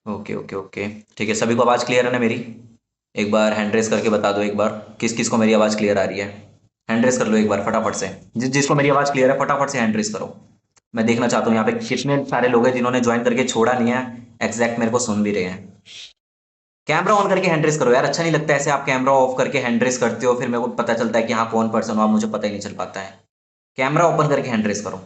Okay okay okay. ठीक है, सभी को आवाज़ क्लियर है ना मेरी? एक बार हैंड रेस करके बता दो एक बार, किस किस को मेरी आवाज़ क्लियर आ रही है। हैंड रेस कर लो एक बार फटाफट से, जिसको मेरी आवाज़ क्लियर है फटाफट से हैंड रेस करो। मैं देखना चाहता हूँ यहाँ पे कितने सारे लोग हैं जिन्होंने ज्वाइन करके छोड़ा नहीं है, एग्जैक्ट मेरे को सुन भी रहे हैं। कैमरा ऑन करके हैंड रेस करो यार, अच्छा नहीं लगता ऐसे आप कैमरा ऑफ करके हैंड रेस करते हो, फिर मेरे को पता चलता है कि हाँ कौन पर्सन हो आप, मुझे पता ही नहीं चल पाता है। कैमरा ओपन करके हैंड रेस करो।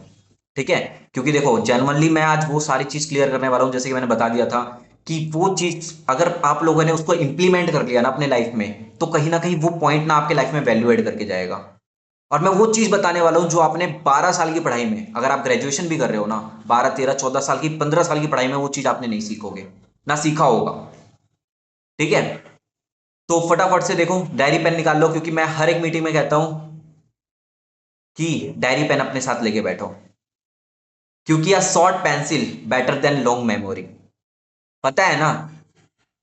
ठीक है, क्योंकि देखो जेनुअनली मैं आज वो सारी चीज क्लियर करने वाला हूं, जैसे कि मैंने बता दिया था कि वो चीज अगर आप लोगों ने उसको इंप्लीमेंट कर लिया ना अपने लाइफ में, तो कहीं ना कहीं वो पॉइंट ना आपके लाइफ में वैल्यू एड करके जाएगा। और मैं वो चीज बताने वाला हूं जो आपने 12 साल की पढ़ाई में, अगर आप ग्रेजुएशन भी कर रहे हो ना, 12 13 14 साल की 15 साल की पढ़ाई में वो चीज आपने नहीं सीखोगे, ना सीखा होगा। ठीक है, तो फटाफट से देखो डायरी पेन निकाल लो, क्योंकि मैं हर एक मीटिंग में कहता हूं कि डायरी पेन अपने साथ लेके बैठो, क्योंकि a short pencil better than long memory. पता है ना,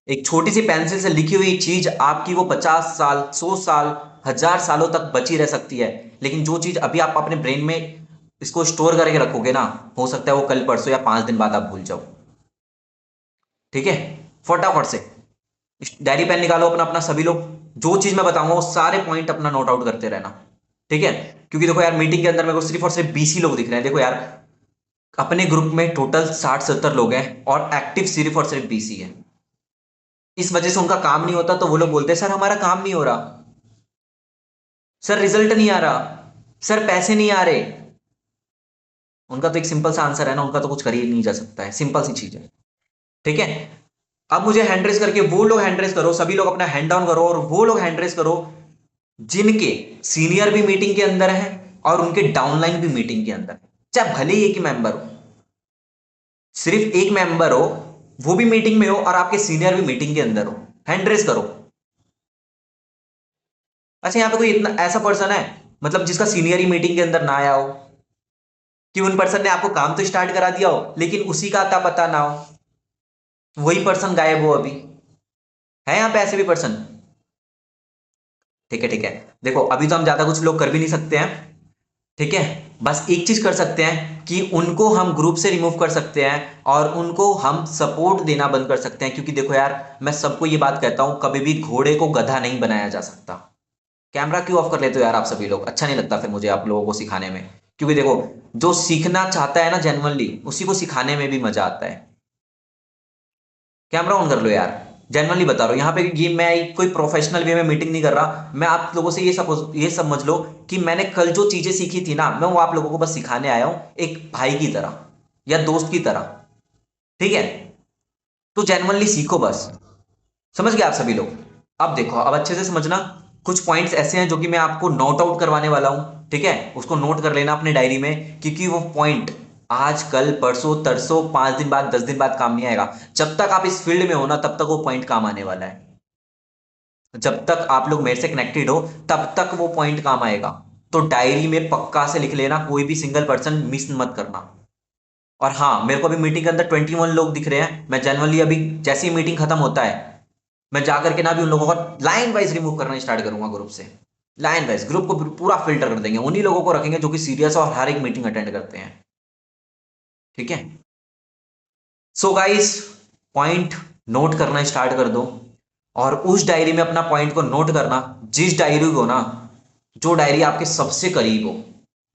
एक छोटी सी पेंसिल से लिखी हुई चीज आपकी वो 50 साल 100 साल 1000 सालों तक बची रह सकती है, लेकिन जो चीज अभी आप अपने ब्रेन में इसको स्टोर करके रखोगे ना, हो सकता है वो कल परसों या 5 दिन बाद आप भूल जाओ। ठीक है, फटाफट से डायरी पेन निकालो अपना अपना सभी लोग, जो चीज मैं बताऊंगा वो सारे पॉइंट अपना नोट आउट करते रहना। ठीक है, क्योंकि देखो यार मीटिंग के अंदर मेरे को सिर्फ और सिर्फ 20 ही लोग दिख रहे हैं। देखो यार, अपने ग्रुप में टोटल 60 70 लोग हैं और एक्टिव सिर्फ और सिर्फ 20 ही है। इस वजह से उनका काम नहीं होता, तो वो लोग बोलते हैं सर हमारा काम नहीं हो रहा, सर रिजल्ट नहीं आ रहा, सर पैसे नहीं आ रहे। उनका तो एक सिंपल सा आंसर है ना, उनका तो कुछ कर ही नहीं जा सकता है, सिंपल सी चीज है। ठीक है, अब मुझे हैंड रेस करके वो लोग हैंड रेस करो, सभी लोग अपना हैंड डाउन करो और वो लोग हैंड रेस करो जिनके सीनियर भी मीटिंग के अंदर है और उनके डाउनलाइन भी मीटिंग के अंदर है। चाहे भले ही एक ही मेंबर हो, सिर्फ एक मेंबर हो, वो भी मीटिंग में हो और आपके सीनियर भी मीटिंग के अंदर हो, हैंड रेस करो। अच्छा, यहाँ पे कोई इतना ऐसा पर्सन है मतलब जिसका सीनियर ही मीटिंग के अंदर ना आया हो, कि उन पर्सन ने आपको काम तो स्टार्ट करा दिया हो लेकिन उसी का अता पता ना हो, वही पर्सन गायब हो अभी? है यहाँ पे ऐसे भी पर्सन? ठीक है ठीक है, देखो अभी तो हम ज्यादा कुछ लोग कर भी नहीं सकते हैं। ठीक है, बस एक चीज कर सकते हैं कि उनको हम ग्रुप से रिमूव कर सकते हैं और उनको हम सपोर्ट देना बंद कर सकते हैं, क्योंकि देखो यार, मैं सबको ये बात कहता हूं कभी भी घोड़े को गधा नहीं बनाया जा सकता। कैमरा क्यों ऑफ कर लेते हो यार आप सभी लोग? अच्छा नहीं लगता फिर मुझे आप लोगों को सिखाने में, क्योंकि देखो जो सीखना चाहता है ना जेनुअनली, उसी को सिखाने में भी मजा आता है। कैमरा ऑन कर लो यार, जेनुअनली बता रहा हूँ, यहाँ पे ये मैं कोई प्रोफेशनल वे में मीटिंग नहीं कर रहा, मैं आप लोगों से ये समझ लो कि मैंने कल जो चीजें सीखी थी ना, मैं वो आप लोगों को बस सिखाने आया हूँ एक भाई की तरह या दोस्त की तरह। ठीक है, तो जेनुअनली सीखो बस। समझ गए आप सभी लोग? अब देखो, अब अच्छे से समझना, कुछ पॉइंट्स ऐसे हैं जो कि मैं आपको नोट आउट करवाने वाला हूं। ठीक है, उसको नोट कर लेना अपने डायरी में, क्योंकि वो पॉइंट आज कल परसों तरसों 5 दिन बाद 10 दिन बाद काम नहीं आएगा। जब तक आप इस फील्ड में हो ना, तब तक वो पॉइंट काम आने वाला है। जब तक आप लोग मेरे से कनेक्टेड हो तब तक वो पॉइंट काम आएगा। तो डायरी में पक्का से लिख लेना, कोई भी सिंगल पर्सन मिस मत करना। और हाँ, मेरे को अभी मीटिंग के अंदर 21 लोग दिख रहे हैं, मैं जनरली अभी जैसे ही मीटिंग खत्म होता है, मैं जा करके ना भी उन लोगों को लाइन वाइज रिमूव करना स्टार्ट करूंगा ग्रुप से। लाइन वाइज ग्रुप को पूरा फिल्टर कर देंगे, उन्हीं लोगों को रखेंगे जो कि सीरियस और हर एक मीटिंग अटेंड करते हैं। ठीक है, सो गाइस, पॉइंट नोट करना स्टार्ट कर दो और उस डायरी में अपना पॉइंट को नोट करना। जिस डायरी को ना, जो डायरी आपके सबसे करीब हो,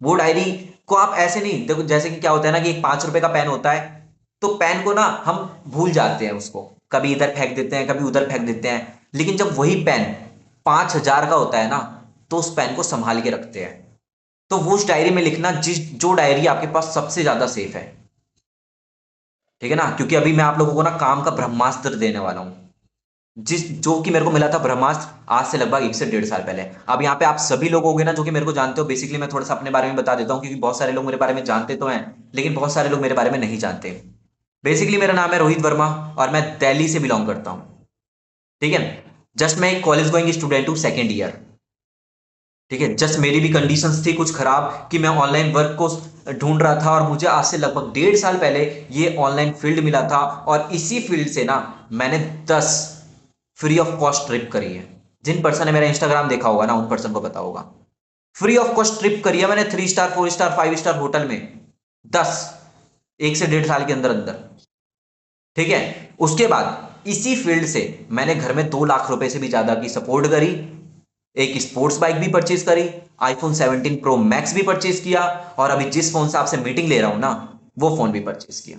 वो डायरी को आप ऐसे नहीं देखो, जैसे कि क्या होता है ना कि एक 5 रुपए का पेन होता है, तो पेन को ना हम भूल जाते हैं, उसको कभी इधर फेंक देते हैं कभी उधर फेंक देते हैं, लेकिन जब वही पेन 5,000 का होता है ना, तो उस पेन को संभाल के रखते हैं। तो वो उस डायरी में लिखना जिस जो डायरी आपके पास सबसे ज्यादा सेफ है। ठीक है ना, क्योंकि अभी मैं आप लोगों को ना काम का ब्रह्मास्त्र देने वाला हूं, जिस जो कि मेरे को मिला था ब्रह्मास्त्र आज से लगभग 1 से 1.5 साल पहले। अब यहाँ पे आप सभी लोग होंगे ना जो कि मेरे को जानते हो, बेसिकली मैं थोड़ा सा अपने बारे में बता देता हूँ, क्योंकि बहुत सारे लोग मेरे बारे में जानते तो हैं लेकिन बहुत सारे लोग मेरे बारे में नहीं जानते। बेसिकली मेरा नाम है रोहित वर्मा और मैं दिल्ली से बिलोंग करता हूँ। ठीक है, जस्ट मैं एक कॉलेज गोइंग स्टूडेंट हूँ, सेकेंड ईयर। ठीक है, जस्ट मेरी भी कंडीशंस थी कुछ खराब कि मैं ऑनलाइन वर्क को ढूंढ रहा था और मुझे आज से लगभग 1.5 साल पहले ये ऑनलाइन फील्ड मिला था, और इसी फील्ड से ना मैंने 10 फ्री ऑफ कॉस्ट ट्रिप करी है। जिन पर्सन ने मेरा इंस्टाग्राम देखा होगा ना, उन पर्सन को पता होगा। फ्री ऑफ कॉस्ट ट्रिप करी है मैंने, 3 स्टार 4 स्टार 5 स्टार होटल में, 10, 1 से 1.5 साल के अंदर अंदर। ठीक है। उसके बाद इसी फील्ड से मैंने घर में 2 लाख रुपए से भी ज्यादा की सपोर्ट करी, एक स्पोर्ट्स बाइक भी परचेज करी, आईफोन 17 प्रो मैक्स भी परचेज किया, और अभी जिस फोन से आपसे मीटिंग ले रहा हूं ना वो फोन भी परचेज किया।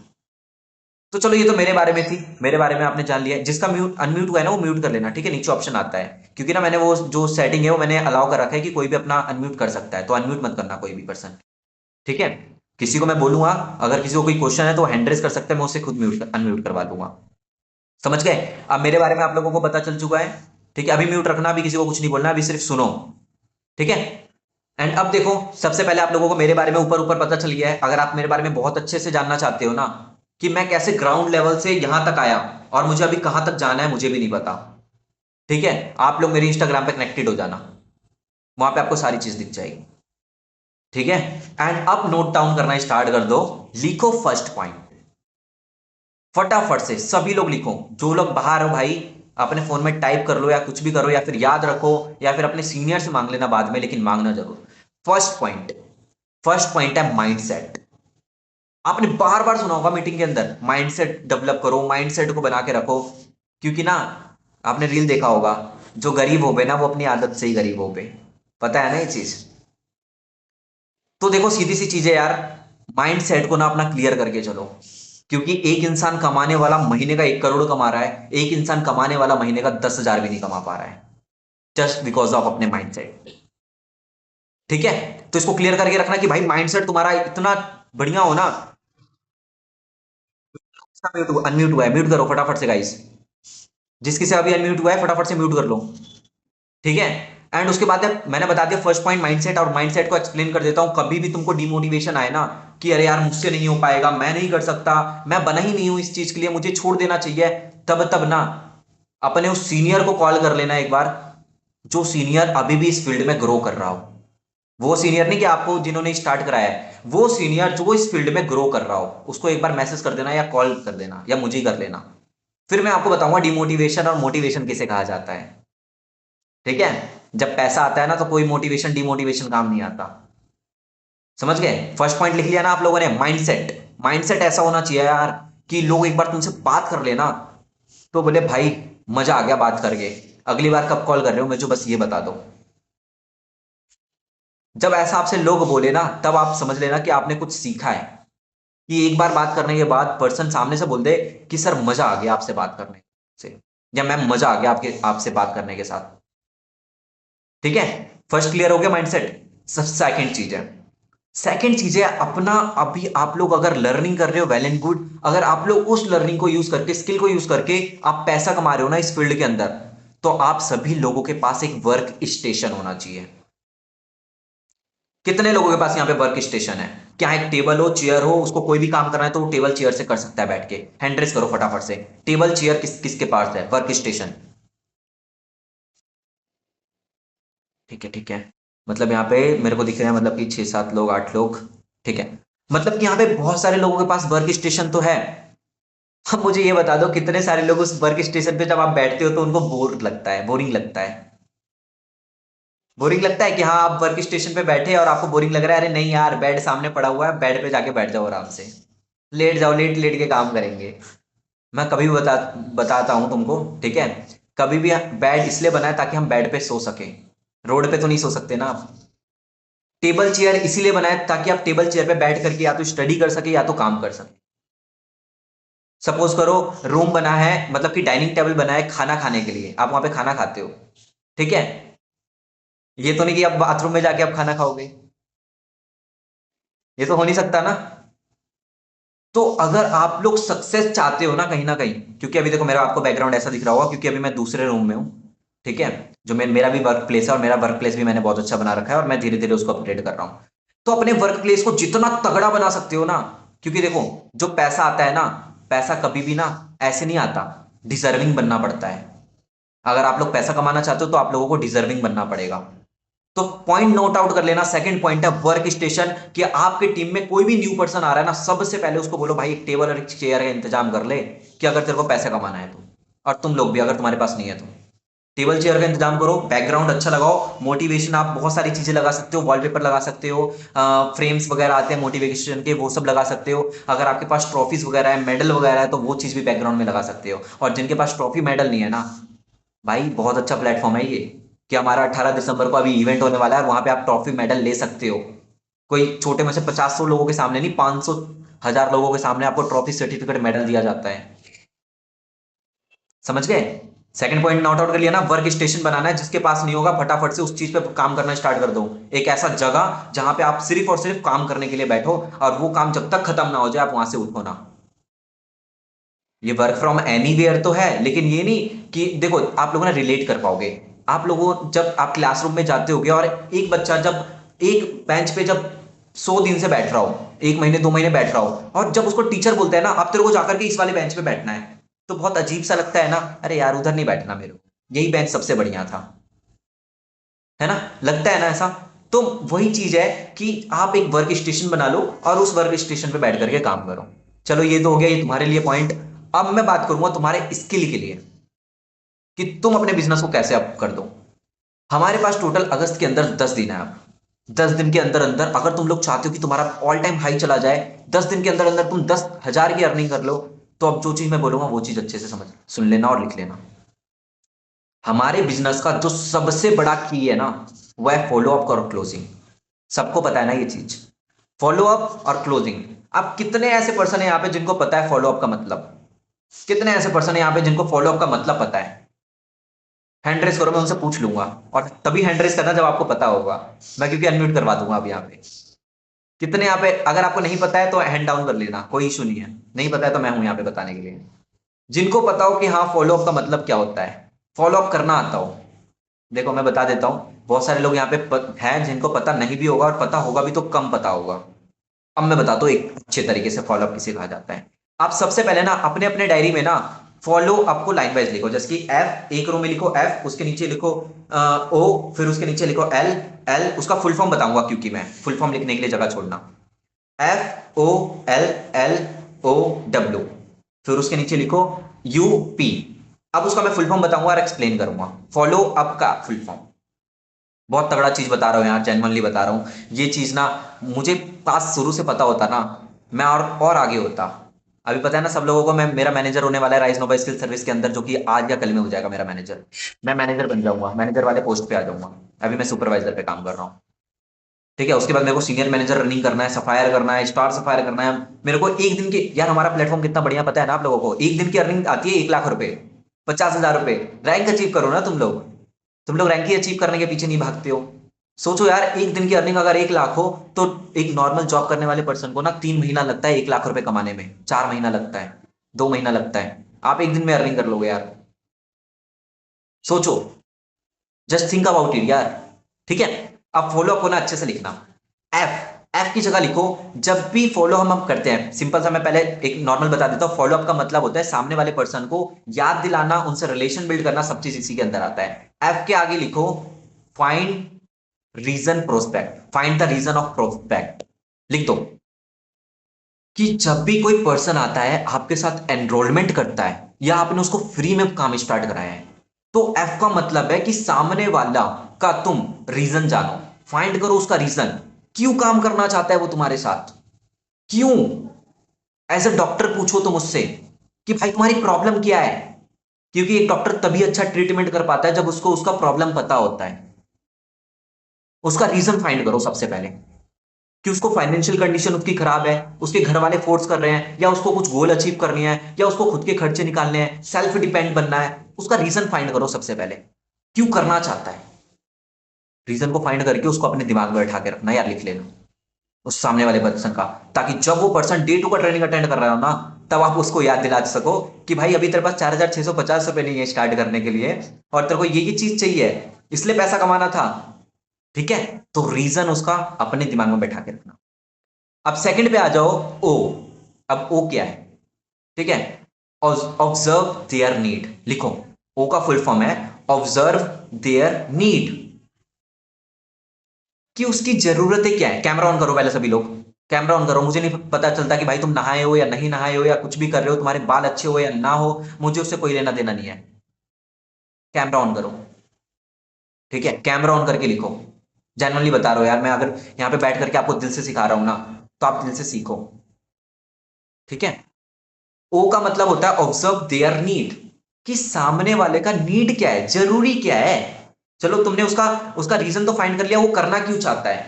तो चलो ये तो मेरे बारे में थी, मेरे बारे में आपने जान लिया। जिसका म्यूट अनम्यूट हुआ है ना वो म्यूट कर लेना, ठीक है, नीचे ऑप्शन आता है, क्योंकि ना मैंने वो जो सेटिंग है वो मैंने अलाउ कर रखा है कि कोई भी अपना अनम्यूट कर सकता है, तो अनम्यूट मत करना कोई भी पर्सन, ठीक है। किसी को मैं बोलूंगा, अगर किसी को कोई क्वेश्चन है तो हैंड रेज कर सकते हैं, मैं उससे खुद म्यूट अनम्यूट करवा दूंगा। समझ गए? अब मेरे बारे में आप लोगों को पता चल चुका है, ठीक है। अभी म्यूट रखना, अभी किसी को कुछ नहीं बोलना, अभी सिर्फ सुनो, ठीक है। एंड अब देखो, सबसे पहले आप लोगों को मेरे बारे में ऊपर ऊपर पता चल गया है। अगर आप मेरे बारे में बहुत अच्छे से जानना चाहते हो ना कि मैं कैसे ग्राउंड लेवल से यहां तक आया और मुझे अभी कहां तक जाना है मुझे भी नहीं पता, ठीक है, आप लोग मेरे इंस्टाग्राम पे कनेक्टेड हो जाना, वहां पे आपको सारी चीज दिख जाएगी, ठीक है। एंड अब नोट डाउन करना स्टार्ट कर दो, लिखो फर्स्ट पॉइंट, फटाफट से सभी लोग लिखो। जो लोग बाहर हो भाई, अपने फोन में टाइप कर लो या कुछ भी करो, या फिर याद रखो, या फिर अपने सीनियर से मांग लेना बाद में, लेकिन मांगना जरूर। फर्स्ट पॉइंट, फर्स्ट पॉइंट है माइंडसेट। आपने बार बार सुना होगा मीटिंग के अंदर, माइंडसेट डेवलप करो, माइंडसेट को बना के रखो, क्योंकि ना आपने रील देखा होगा, जो गरीब हो गए ना वो अपनी आदत से ही गरीब हो गए, पता है ना ये चीज। तो देखो सीधी सी चीज है यार, माइंड सेट को ना अपना क्लियर करके चलो, क्योंकि एक इंसान कमाने वाला महीने का 1 करोड़ कमा रहा है, एक इंसान कमाने वाला महीने का 10,000 भी नहीं कमा पा रहा है, जस्ट बिकॉज ऑफ अपने माइंड सेट, ठीक है। तो इसको क्लियर करके रखना कि भाई माइंड सेट तुम्हारा इतना बढ़िया हो ना। अनम्यूट हुआ है, म्यूट करो फटाफट से गाइस, जिसकी से अभी अनम्यूट हुआ है फटाफट से म्यूट कर लो, ठीक है। एंड उसके बाद मैंने बता दिया फर्स्ट पॉइंट माइंडसेट, और माइंडसेट को एक्सप्लेन कर देता हूं। कभी भी तुमको डिमोटिवेशन आए ना कि अरे यार मुझसे नहीं हो पाएगा, मैं नहीं कर सकता, मैं बना ही नहीं हूं इस चीज के लिए, मुझे छोड़ देना चाहिए, तब तब ना अपने उस सीनियर को कॉल कर लेना एक बार, जो सीनियर अभी भी इस फील्ड में ग्रो कर रहा हो। वो सीनियर नहीं कि आपको जिन्होंने स्टार्ट कराया है, वो सीनियर जो इस फील्ड में ग्रो कर रहा हो, उसको एक बार मैसेज कर देना या कॉल कर देना या मुझे ही कर लेना। फिर मैं आपको बताऊंगा डिमोटिवेशन और मोटिवेशन किसे कहा जाता है, ठीक है। जब पैसा आता है ना तो कोई मोटिवेशन डिमोटिवेशन काम नहीं आता, समझ गए? फर्स्ट पॉइंट लिख लिया ना आप लोगों ने, माइंडसेट। माइंडसेट ऐसा होना चाहिए यार कि लोग एक बार तुमसे बात कर लेना तो बोले भाई मजा आ गया बात करके, अगली बार कब कॉल कर रहे हो मुझे बस ये बता दो। जब ऐसा आपसे लोग बोले ना तब आप समझ लेना कि आपने कुछ सीखा है, कि एक बार बात करने के बाद पर्सन सामने से बोल दे कि सर मजा आ गया आपसे बात करने से, या मैम मजा आ गया आपके आपसे बात करने के साथ, ठीक है। फर्स्ट क्लियर हो गया माइंडसेट। सब सेकंड चीज है, सेकंड चीज है अपना, अभी आप लोग अगर लर्निंग कर रहे हो वेल एंड गुड, अगर आप लोग उस लर्निंग को यूज करके, स्किल को यूज करके आप पैसा कमा रहे हो ना इस फील्ड के अंदर, तो आप सभी लोगों के पास एक वर्क स्टेशन होना चाहिए। कितने लोगों के पास यहाँ पे वर्क स्टेशन है? क्या एक टेबल हो, चेयर हो, उसको कोई भी काम करना है तो वो टेबल चेयर से कर सकता है बैठ के, हैंड रेस करो फटाफट से। टेबल चेयर किसके पास है वर्क स्टेशन? ठीक है ठीक है, मतलब यहाँ पे मेरे को दिख रहे हैं मतलब कि 6-7 लोग, 8 लोग, ठीक है। मतलब कि यहाँ पे बहुत सारे लोगों के पास वर्क स्टेशन तो है। अब मुझे ये बता दो कितने सारे लोग उस वर्क स्टेशन पे जब आप बैठते हो तो उनको बोर लगता है, बोरिंग लगता है? बोरिंग लगता है कि हाँ आप वर्क स्टेशन पे बैठे और आपको बोरिंग लग रहा है, अरे नहीं यार बेड सामने पड़ा हुआ है, बेड पे जाके बैठ जाओ आराम से, लेट जाओ, लेट लेट के काम करेंगे। मैं कभी भी बताता हूं तुमको, ठीक है। कभी भी बेड इसलिए बना है ताकि हम बेड पे सो सके, रोड पे तो नहीं सो सकते ना आप। टेबल चेयर इसीलिए बनाए ताकि आप टेबल चेयर पे बैठ करके या तो स्टडी कर सके या तो काम कर सके। सपोज करो रूम बना है, मतलब कि डाइनिंग टेबल बना है खाना खाने के लिए, आप वहां पे खाना खाते हो, ठीक है। ये तो नहीं कि आप बाथरूम में जाके आप खाना खाओगे, ये तो हो नहीं सकता ना। तो अगर आप लोग सक्सेस चाहते हो ना कहीं, क्योंकि अभी देखो मेरा आपको बैकग्राउंड ऐसा दिख रहा होगा क्योंकि अभी मैं दूसरे रूम में हूँ, ठीक है। जो मेरा भी वर्क प्लेस है और मेरा वर्क प्लेस भी मैंने बहुत अच्छा बना रखा है और मैं धीरे धीरे उसको अपडेट कर रहा हूँ। तो अपने वर्क प्लेस को जितना तगड़ा बना सकते हो ना, क्योंकि देखो जो पैसा आता है ना, पैसा कभी भी ना ऐसे नहीं आता, डिजर्विंग बनना पड़ता है। अगर आप लोग पैसा कमाना चाहते हो तो आप लोगों को डिजर्विंग बनना पड़ेगा। तो पॉइंट नोट आउट कर लेना, सेकंड पॉइंट है वर्क स्टेशन, कि आपके टीम में कोई भी न्यू पर्सन आ रहा है ना, सबसे पहले उसको बोलो भाई एक टेबल और एक चेयर का इंतजाम कर ले, कि अगर तेरे को पैसा कमाना है तो, और तुम लोग भी अगर तुम्हारे पास नहीं है तो, टेबल चेयर का इंतजाम करो, बैकग्राउंड अच्छा लगाओ, मोटिवेशन आप बहुत सारी चीजें लगा सकते हो, वॉलपेपर लगा सकते हो, फ्रेम्स वगैरह आते हैं मोटिवेशन के, वो सब लगा सकते हो। अगर आपके पास ट्रॉफीज वगैरह है, मेडल वगैरह है, तो वो चीज भी बैकग्राउंड में लगा सकते हो। और जिनके पास ट्रॉफी मेडल नहीं है ना भाई, बहुत अच्छा प्लेटफॉर्म है ये, कि हमारा 18 दिसंबर को अभी इवेंट होने वाला है, वहां पे आप ट्रॉफी मेडल ले सकते हो। कोई छोटे में से 50-100 लोगों के सामने नहीं, 500-1000 लोगों के सामने आपको ट्रॉफी सर्टिफिकेट मेडल दिया जाता है। समझ गए? सेकंड पॉइंट नोट आउट कर लिया ना, वर्क स्टेशन बनाना है, जिसके पास नहीं होगा फटाफट से उस चीज पे काम करना स्टार्ट कर दो। एक ऐसा जगह जहां पे आप सिर्फ और सिर्फ काम करने के लिए बैठो, और वो काम जब तक खत्म ना हो जाए आप वहां से उठो ना। ये वर्क फ्रॉम एनीवेयर तो है, लेकिन ये नहीं कि देखो आप लोगों ने रिलेट कर पाओगे। आप लोगों जब आप क्लासरूम में जाते होगे और एक बच्चा जब एक बेंच पे जब 100 दिन से बैठ रहा हो, 1 महीने 2 महीने बैठ रहा हो, और जब उसको टीचर बोलता है ना अब तेरे को जाकर के इस वाले बेंच पे बैठना है, तो बहुत अजीब सा लगता है ना, अरे यार उधर नहीं बैठना मेरे को, यही बेंच सबसे बढ़िया था, है ना? लगता है ना ऐसा? तो वही चीज है कि आप एक वर्क स्टेशन बना लो और उस वर्क स्टेशन पे बैठ करके काम करो। चलो ये तो हो गया ये तुम्हारे लिए पॉइंट। अब मैं बात करूंगा तुम्हारे स्किल के लिए, कि तुम अपने बिजनेस को कैसे अप कर दो। हमारे पास टोटल अगस्त के अंदर 10 दिन है। अब 10 दिन के अंदर अंदर अगर तुम लोग चाहते हो कि तुम्हारा ऑल टाइम हाई चला जाए, 10 दिन के अंदर अंदर तुम 10,000 की अर्निंग कर लो, तो अब जो चीज मैं बोलूंगा वो चीज अच्छे से समझ सुन लेना और लिख लेना। हमारे बिजनेस का जो सबसे बड़ा की है ना, वो है फॉलो अप और क्लोजिंग। सबको पता है ना ये चीज, फॉलो अप और क्लोजिंग। अब कितने ऐसे पर्सन है यहाँ पे जिनको पता है फॉलो अप का मतलब? कितने ऐसे पर्सन है यहाँ पे जिनको फॉलो अप का मतलब पता है? हैंड रेस करो, मैं उनसे पूछ लूंगा। और तभी हैंड रेस करना जब आपको पता होगा, मैं क्योंकि अनम्यूट करवा दूंगा अब यहाँ पे। कितने यहाँ पे, अगर आपको नहीं पता है तो हैंड डाउन कर लेना, कोई इशू नहीं है। नहीं पता है तो मैं हूं यहाँ पे बताने के लिए। जिनको पता हो कि हाँ फॉलो अप का मतलब क्या होता है, फॉलो अप करना आता हो, देखो मैं बता देता हूँ। बहुत सारे लोग यहाँ पे हैं जिनको पता नहीं भी होगा, और पता होगा भी तो कम पता होगा। अब मैं बताता हूँ एक अच्छे तरीके से फॉलो अप किसे कहा जाता है। आप सबसे पहले ना अपने अपने डायरी में ना फॉलो अप को लाइन वाइज लिखो, जैसे कि एफ, एक रो में लिखो एफ, उसके नीचे लिखो ओ, फिर उसके नीचे लिखो एल। एल उसका फुल फॉर्म बताऊंगा, क्योंकि मैं फुल फॉर्म लिखने के लिए जगह छोड़ना। FOLLOW, फिर उसके नीचे लिखो UP। अब उसका मैं फुल फॉर्म बताऊंगा और एक्सप्लेन करूंगा। फॉलो अप का फुल फॉर्म, बहुत तगड़ा चीज बता रहा हूं यार, जेन्युइनली बता रहा हूं ये चीज ना। मुझे पास शुरू से पता होता ना, मैं और आगे होता। अभी पता है ना सब लोगों को, मैं मेरा मैनेजर होने वाला है राइज नोवा स्किल सर्विस के अंदर, जो कि आज या कल में हो जाएगा मेरा मैनेजर। मैं मैनेजर बन जाऊंगा, मैनेजर वाले पोस्ट पे आ जाऊंगा। अभी मैं सुपरवाइजर पे काम कर रहा हूँ। ठीक है, उसके बाद मेरे को सीनियर मैनेजर रनिंग करना है, सफायर करना है, स्टार सफायर करना है। मेरे को एक दिन के, यार हमारा प्लेटफॉर्म कितना बढ़िया पता है ना आप लोगों को, एक दिन की अर्निंग आती है 1 लाख रुपए, 50,000 रुपए। रैंक अचीव करो ना तुम लोग। तुम लोग रैंक ही अचीव करने के पीछे नहीं भागते हो। सोचो यार, एक दिन की अर्निंग अगर 1 लाख हो, तो एक नॉर्मल जॉब करने वाले पर्सन को ना 3 महीना लगता है 1 लाख रुपए कमाने में, 4 महीना लगता है, 2 महीना लगता है। आप एक दिन में अर्निंग कर लोगे यार, सोचो, जस्ट थिंक अबाउट इट यार। ठीक है, अब फॉलो अप होना अच्छे से लिखना। एफ, एफ की जगह लिखो, जब भी फॉलो हम करते हैं, सिंपल सा मैं पहले एक नॉर्मल बता देता हूं। फॉलो अप का मतलब होता है सामने वाले पर्सन को याद दिलाना, उनसे रिलेशन बिल्ड करना, सब चीज इसी के अंदर आता है। एफ के आगे लिखो find reason prospect, find the reason of prospect, लिख दो। कि जब भी कोई पर्सन आता है आपके साथ एनरोलमेंट करता है, या आपने उसको फ्री में काम स्टार्ट कराया है, तो एफ का मतलब है कि सामने वाला का तुम रीजन जानो, फाइंड करो उसका रीजन। क्यों काम करना चाहता है वो तुम्हारे साथ, क्यों? एज अ डॉक्टर पूछो तुम उससे कि भाई तुम्हारी प्रॉब्लम क्या है। क्योंकि एक डॉक्टर तभी अच्छा ट्रीटमेंट कर पाता है जब उसको उसका प्रॉब्लम पता होता है। उसका रीजन फाइंड करो सबसे पहले, कि उसको फाइनेंशियल कंडीशन उसकी खराब है, उसके घर वाले फोर्स कर रहे हैं, या उसको कुछ गोल अचीव करनी है, या उसको खुद के खर्चे निकालने हैं, सेल्फ डिपेंड बनना है। उसका रीजन फाइंड करो सबसे पहले, क्यों करना चाहता है। रीजन को फाइंड करके उसको अपने दिमाग में बैठा के रखना, यार लिख लेना उस सामने वाले पर्सन का, ताकि जब वो पर्सन डे 2 का ट्रेनिंग अटेंड कर रहा हो ना, तब आप उसको याद दिला सको कि भाई अभी तेरे पास 4,650 रुपए नहीं है स्टार्ट करने के लिए, और तेरे को ये चीज चाहिए, इसलिए पैसा कमाना था। ठीक है, तो रीजन उसका अपने दिमाग में बैठा के रखना। अब सेकंड पे आ जाओ, ओ। अब ओ क्या है? ठीक है, ऑब्जर्व देयर नीड लिखो। ओ का फुल फॉर्म है ऑब्जर्व देयर नीड, कि उसकी जरूरतें क्या है। कैमरा ऑन करो पहले सभी लोग, कैमरा ऑन करो। मुझे नहीं पता चलता कि भाई तुम नहाए हो या नहीं नहाए हो, या कुछ भी कर रहे हो, तुम्हारे बाल अच्छे हो या ना हो, मुझे उससे कोई लेना देना नहीं है। कैमरा ऑन करो, ठीक है, कैमरा ऑन करके लिखो। जेन्युइनली बता रहा हूं यार, मैं अगर यहां पे बैठ करके आपको दिल से सिखा रहा हूं ना, तो आप दिल से सीखो, ठीक है। ओ का मतलब होता है ऑब्जर्व देयर नीड, कि सामने वाले का नीड क्या है, जरूरी क्या है। चलो तुमने उसका उसका रीजन तो फाइंड कर लिया, वो करना क्यों चाहता है,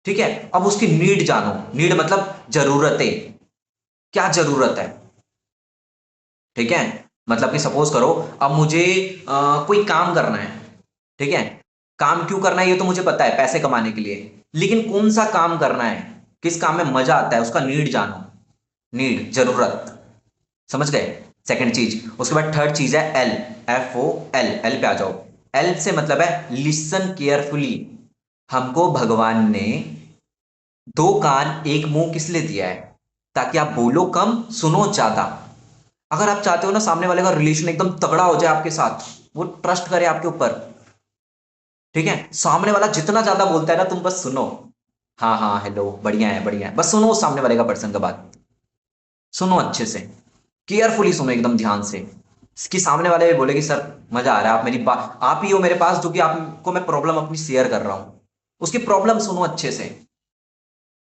ठीक है। अब उसकी नीड जानो, नीड मतलब जरूरतें, क्या जरूरत है, ठीक है। मतलब कि सपोज करो, अब मुझे कोई काम करना है, ठीक है। काम क्यों करना है ये तो मुझे पता है, पैसे कमाने के लिए, लेकिन कौन सा काम करना है, किस काम में मजा आता है, उसका नीड जानो, नीड जरूरत, समझ गए। सेकंड चीज, उसके बाद थर्ड चीज है एल, FOL, एल पे आ जाओ। एल से मतलब है लिसन केयरफुली। हमको भगवान ने दो कान एक मुंह किस लिए दिया है, ताकि आप बोलो कम सुनो ज्यादा। अगर आप चाहते हो ना सामने वाले का रिलेशन एकदम तगड़ा हो जाए आपके साथ, वो ट्रस्ट करे आपके ऊपर, ठीक है, सामने वाला जितना ज्यादा बोलता है ना तुम बस सुनो, हाँ हाँ हेलो बढ़िया है बढ़िया है, बस सुनो उस सामने वाले का पर्सन का बात, सुनो अच्छे से, केयरफुली सुनो एकदम ध्यान से, कि सामने वाले भी बोले कि सर मजा आ रहा है, आप मेरी बात, आप ही हो मेरे पास जो कि आपको मैं प्रॉब्लम अपनी शेयर कर रहा हूं, उसकी प्रॉब्लम सुनो अच्छे से,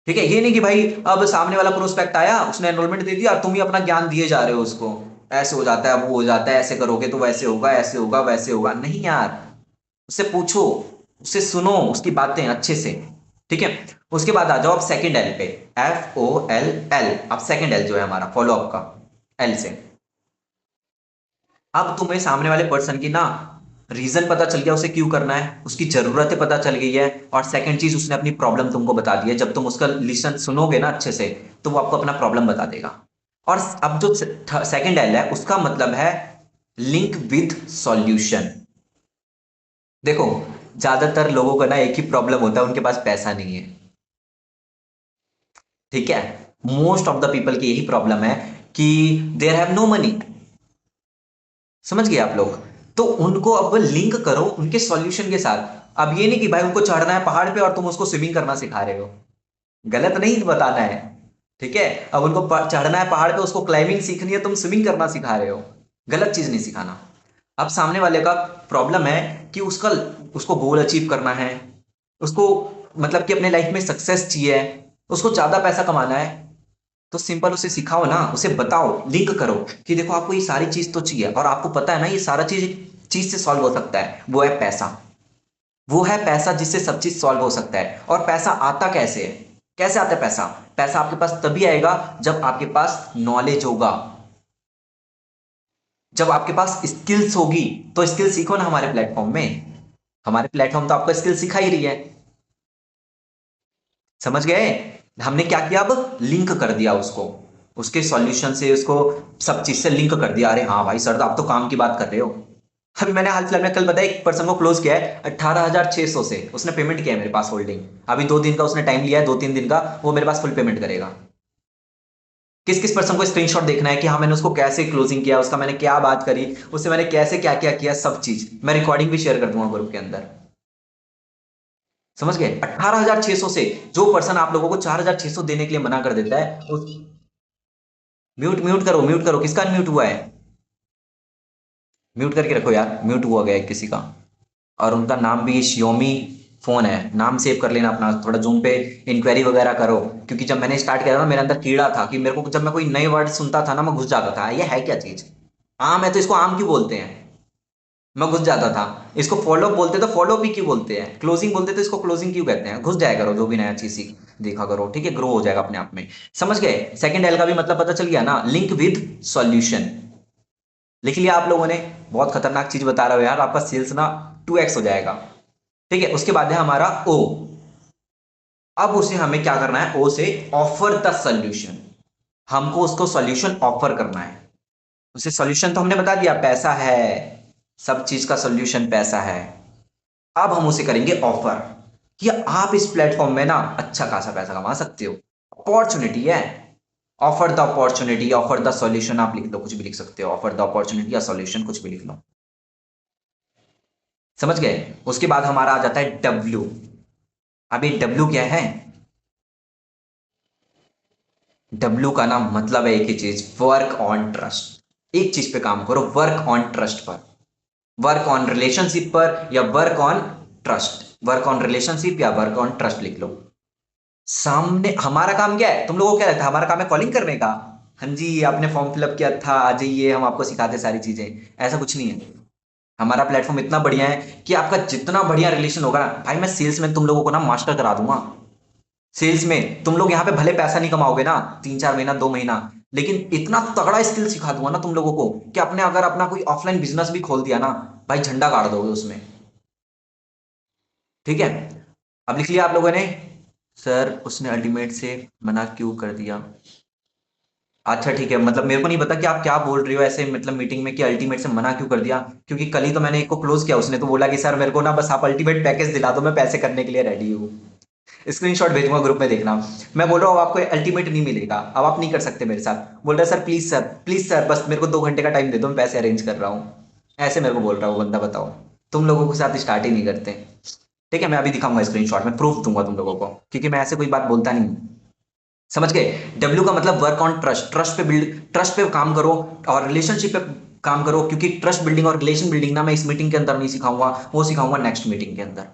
ठीक है। ये नहीं कि भाई अब सामने वाला प्रोस्पेक्ट आया, उसने एनरोलमेंट दे दिया, तुम ही अपना ज्ञान दिए जा रहे हो उसको, ऐसे हो जाता है वो हो जाता है, ऐसे करोगे तो वैसे होगा, ऐसे होगा वैसे होगा, नहीं यार, उससे पूछो, उससे सुनो उसकी बातें अच्छे से, ठीक है। उसके बाद आ जाओ आप सेकंड एल पे, FOLL, अब सेकंड एल जो है हमारा फॉलो अप का, एल से। अब तुम्हें सामने वाले पर्सन की ना रीजन पता चल गया, उसे क्यों करना है, उसकी जरूरतें पता चल गई है, और सेकंड चीज उसने अपनी प्रॉब्लम तुमको बता दी है। जब तुम उसका लिसन सुनोगे ना अच्छे से, तो वो आपको अपना प्रॉब्लम बता देगा। और अब जो सेकंड एल है उसका मतलब है लिंक विथ सॉल्यूशन। देखो, ज्यादातर लोगों का ना एक ही प्रॉब्लम होता है, उनके पास पैसा नहीं है, ठीक है। मोस्ट ऑफ द पीपल की यही प्रॉब्लम है कि देर हैव नो मनी, समझ गए आप लोग। तो उनको अब लिंक करो उनके सॉल्यूशन के साथ। अब ये नहीं कि भाई उनको चढ़ना है पहाड़ पे और तुम उसको स्विमिंग करना सिखा रहे हो, गलत नहीं बताना है, ठीक है। अब उनको चढ़ना है पहाड़ पे, उसको क्लाइंबिंग सीखनी है, तुम स्विमिंग करना सिखा रहे हो, गलत चीज नहीं सिखाना। अब सामने वाले का प्रॉब्लम है कि उसका उसको गोल अचीव करना है, उसको मतलब कि अपने लाइफ में सक्सेस चाहिए, उसको ज्यादा पैसा कमाना है, तो सिंपल उसे सिखाओ ना, उसे बताओ, लिंक करो कि देखो आपको ये सारी चीज तो चाहिए, और आपको पता है ना ये सारा चीज चीज से सॉल्व हो सकता है, वो है पैसा। वो है पैसा जिससे सब चीज सॉल्व हो सकता है। और पैसा आता कैसे है, कैसे आता है पैसा, पैसा आपके पास तभी आएगा जब आपके पास नॉलेज होगा, जब आपके पास स्किल्स होगी। तो स्किल सीखो ना हमारे प्लेटफॉर्म में, हमारे प्लेटफॉर्म तो आपको स्किल सिखा ही रही है, समझ गए। हमने क्या किया, अब लिंक कर दिया उसको, उसके सॉल्यूशन से उसको सब चीज से लिंक कर दिया। अरे हाँ भाई सर, तो आप तो काम की बात कर रहे हो। अभी मैंने हाल फिलहाल में कल बताया, एक पर्सन को क्लोज किया है 18,600 से, उसने पेमेंट किया है मेरे पास होल्डिंग। अभी 2 दिन का उसने टाइम लिया है, 2-3 दिन का, वो मेरे पास फुल पेमेंट करेगा। किस किस पर्सन को स्क्रीनशॉट देखना है कि हाँ मैंने उसको कैसे क्लोजिंग किया, उसका मैंने क्या बात करी, उससे मैंने कैसे क्या क्या किया, सब चीज मैं रिकॉर्डिंग भी शेयर कर दूंगा ग्रुप के अंदर, समझ गए। 18,600 से, जो पर्सन आप लोगों को 4,600 देने के लिए मना कर देता है उस, म्यूट म्यूट करो, म्यूट करो, किसका म्यूट हुआ है, म्यूट करके रखो यार, म्यूट हुआ गया है किसी का। और उनका नाम भी शियोमी फोन है, नाम सेव कर लेना अपना, थोड़ा जूम पे इंक्वायरी वगैरह करो। क्योंकि जब मैंने स्टार्ट किया था ना, मेरे अंदर कीड़ा था कि मेरे को जब मैं कोई नए वर्ड सुनता था ना, मैं घुस जाता था, ये है क्या चीज, आम है तो इसको आम क्यों बोलते हैं, मैं घुस जाता था। इसको फॉलो बोलते तो फॉलो भी क्यों बोलते हैं, क्लोजिंग बोलते तो इसको क्लोजिंग क्यों कहते हैं, घुस जाया करो, जो भी नया चीज सीख देखा करो, ठीक है, ग्रो हो जाएगा अपने आप में, समझ गए। सेकंड एल का भी मतलब पता चल गया ना, लिंक विद सॉल्यूशन, लिख लिया आप लोगों ने। बहुत खतरनाक चीज बता रहा हूं यार, आपका सेल्स ना 2x हो जाएगा, ठीक है। उसके बाद है हमारा ओ। अब उसे हमें क्या करना है, ओ से ऑफर द सॉल्यूशन, हमको उसको सॉल्यूशन ऑफर करना है। उसे सॉल्यूशन तो हमने बता दिया, पैसा है, सब चीज का सॉल्यूशन पैसा है। अब हम उसे करेंगे ऑफर कि आप इस प्लेटफॉर्म में ना अच्छा खासा पैसा कमा सकते हो, अपॉर्चुनिटी है। Offer the opportunity, offer the solution, आप लिख लो, कुछ भी लिख सकते हो, ऑफर द अपॉर्चुनिटी या सॉल्यूशन, कुछ भी लिख लो, समझ गए। उसके बाद हमारा आ जाता है डब्ल्यू। अभी डब्ल्यू क्या है, डब्ल्यू का नाम मतलब है एक ही चीज, वर्क ऑन ट्रस्ट। एक चीज पे काम करो, वर्क ऑन ट्रस्ट पर, वर्क ऑन रिलेशनशिप पर या work on trust, work on relationship या वर्क ऑन ट्रस्ट लिख लो। सामने हमारा काम क्या है, तुम लोगों को क्या लगता है हमारा काम है कॉलिंग करने का? हाँ जी आपने फॉर्म फिलअप किया था आ जाइए हम आपको सिखाते सारी चीजें, ऐसा कुछ नहीं है। हमारा प्लेटफॉर्म इतना बढ़िया है कि आपका जितना बढ़िया रिलेशन होगा ना भाई, मैं सेल्स में तुम लोगों को ना मास्टर करा दूंगा। सेल्स में तुम लोग यहाँ पे भले पैसा नहीं कमाओगे ना 3-4 महीना 2 महीना, लेकिन इतना तगड़ा स्किल सिखा दूंगा ना तुम लोगों को कि अपने अगर अपना कोई ऑफलाइन बिजनेस भी खोल दिया ना भाई, झंडा गाड़ दोगे उसमें। ठीक है, अब लिख लिया आप लोगों ने? सर उसने अल्टीमेट से मना क्यों कर दिया? अच्छा ठीक है, मतलब मेरे को नहीं पता कि आप क्या बोल रहे हो ऐसे, मतलब मीटिंग में कि अल्टीमेट से मना क्यों कर दिया, क्योंकि कल ही तो मैंने एक को क्लोज किया, उसने तो बोला कि सर मेरे को ना बस आप अल्टीमेट पैकेज दिला दो, मैं पैसे करने के लिए रेडी हूँ। स्क्रीनशॉट भेजूंगा ग्रुप में देखना। मैं बोल रहा हूँ आपको अल्टीमेट नहीं मिलेगा, अब आप नहीं कर सकते मेरे साथ। बोल रहा है सर प्लीज सर बस मेरे को 2 घंटे का टाइम दे दो, मैं पैसे अरेंज कर रहा हूँ। ऐसे मेरे को बोल रहा हूँ बंदा, बताओ। तुम लोगों के साथ स्टार्ट ही नहीं करते। ठीक है, मैं अभी दिखाऊंगा स्क्रीनशॉट में, प्रूफ दूंगा तुम लोगों को, क्योंकि मैं ऐसे कोई बात बोलता नहीं हूं। समझ गए? डब्ल्यू का मतलब वर्क ऑन ट्रस्ट, ट्रस्ट पे बिल्ड, ट्रस्ट पे काम करो और रिलेशनशिप पे काम करो, क्योंकि ट्रस्ट बिल्डिंग और रिलेशन बिल्डिंग ना मैं इस मीटिंग के अंदर नहीं सिखाऊंगा, वो सिखाऊंगा नेक्स्ट मीटिंग के अंदर।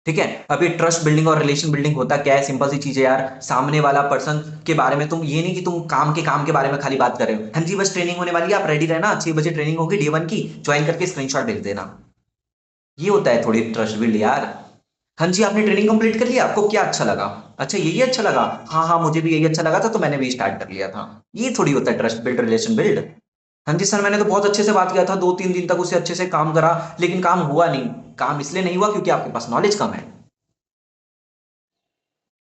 ठीक है, अभी ट्रस्ट बिल्डिंग और रिलेशन बिल्डिंग होता क्या है, सिंपल सी चीज है यार। सामने वाला पर्सन के बारे में तुम ये नहीं कि तुम काम के बारे में खाली बात कर रहे हो, हाँ जी बस ट्रेनिंग होने वाली है आप रेडी रहना, 6 बजे ट्रेनिंग होगी डे 1 की, ज्वाइन करके स्क्रीनशॉट भेज देना। ये होता है थोड़ी ट्रस्ट बिल्ड यार। हाँ जी आपने ट्रेनिंग कंप्लीट कर लिया, आपको क्या अच्छा लगा? अच्छा यही अच्छा लगा, हाँ हाँ मुझे भी यही अच्छा लगा था तो मैंने भी स्टार्ट कर लिया था। ये थोड़ी होता है ट्रस्ट बिल्ड रिलेशन बिल्ड। हाँ जी सर मैंने तो बहुत अच्छे से बात किया था, 2-3 दिन तक उसे अच्छे से काम करा, लेकिन काम हुआ नहीं। काम इसलिए नहीं हुआ क्योंकि आपके पास नॉलेज कम है।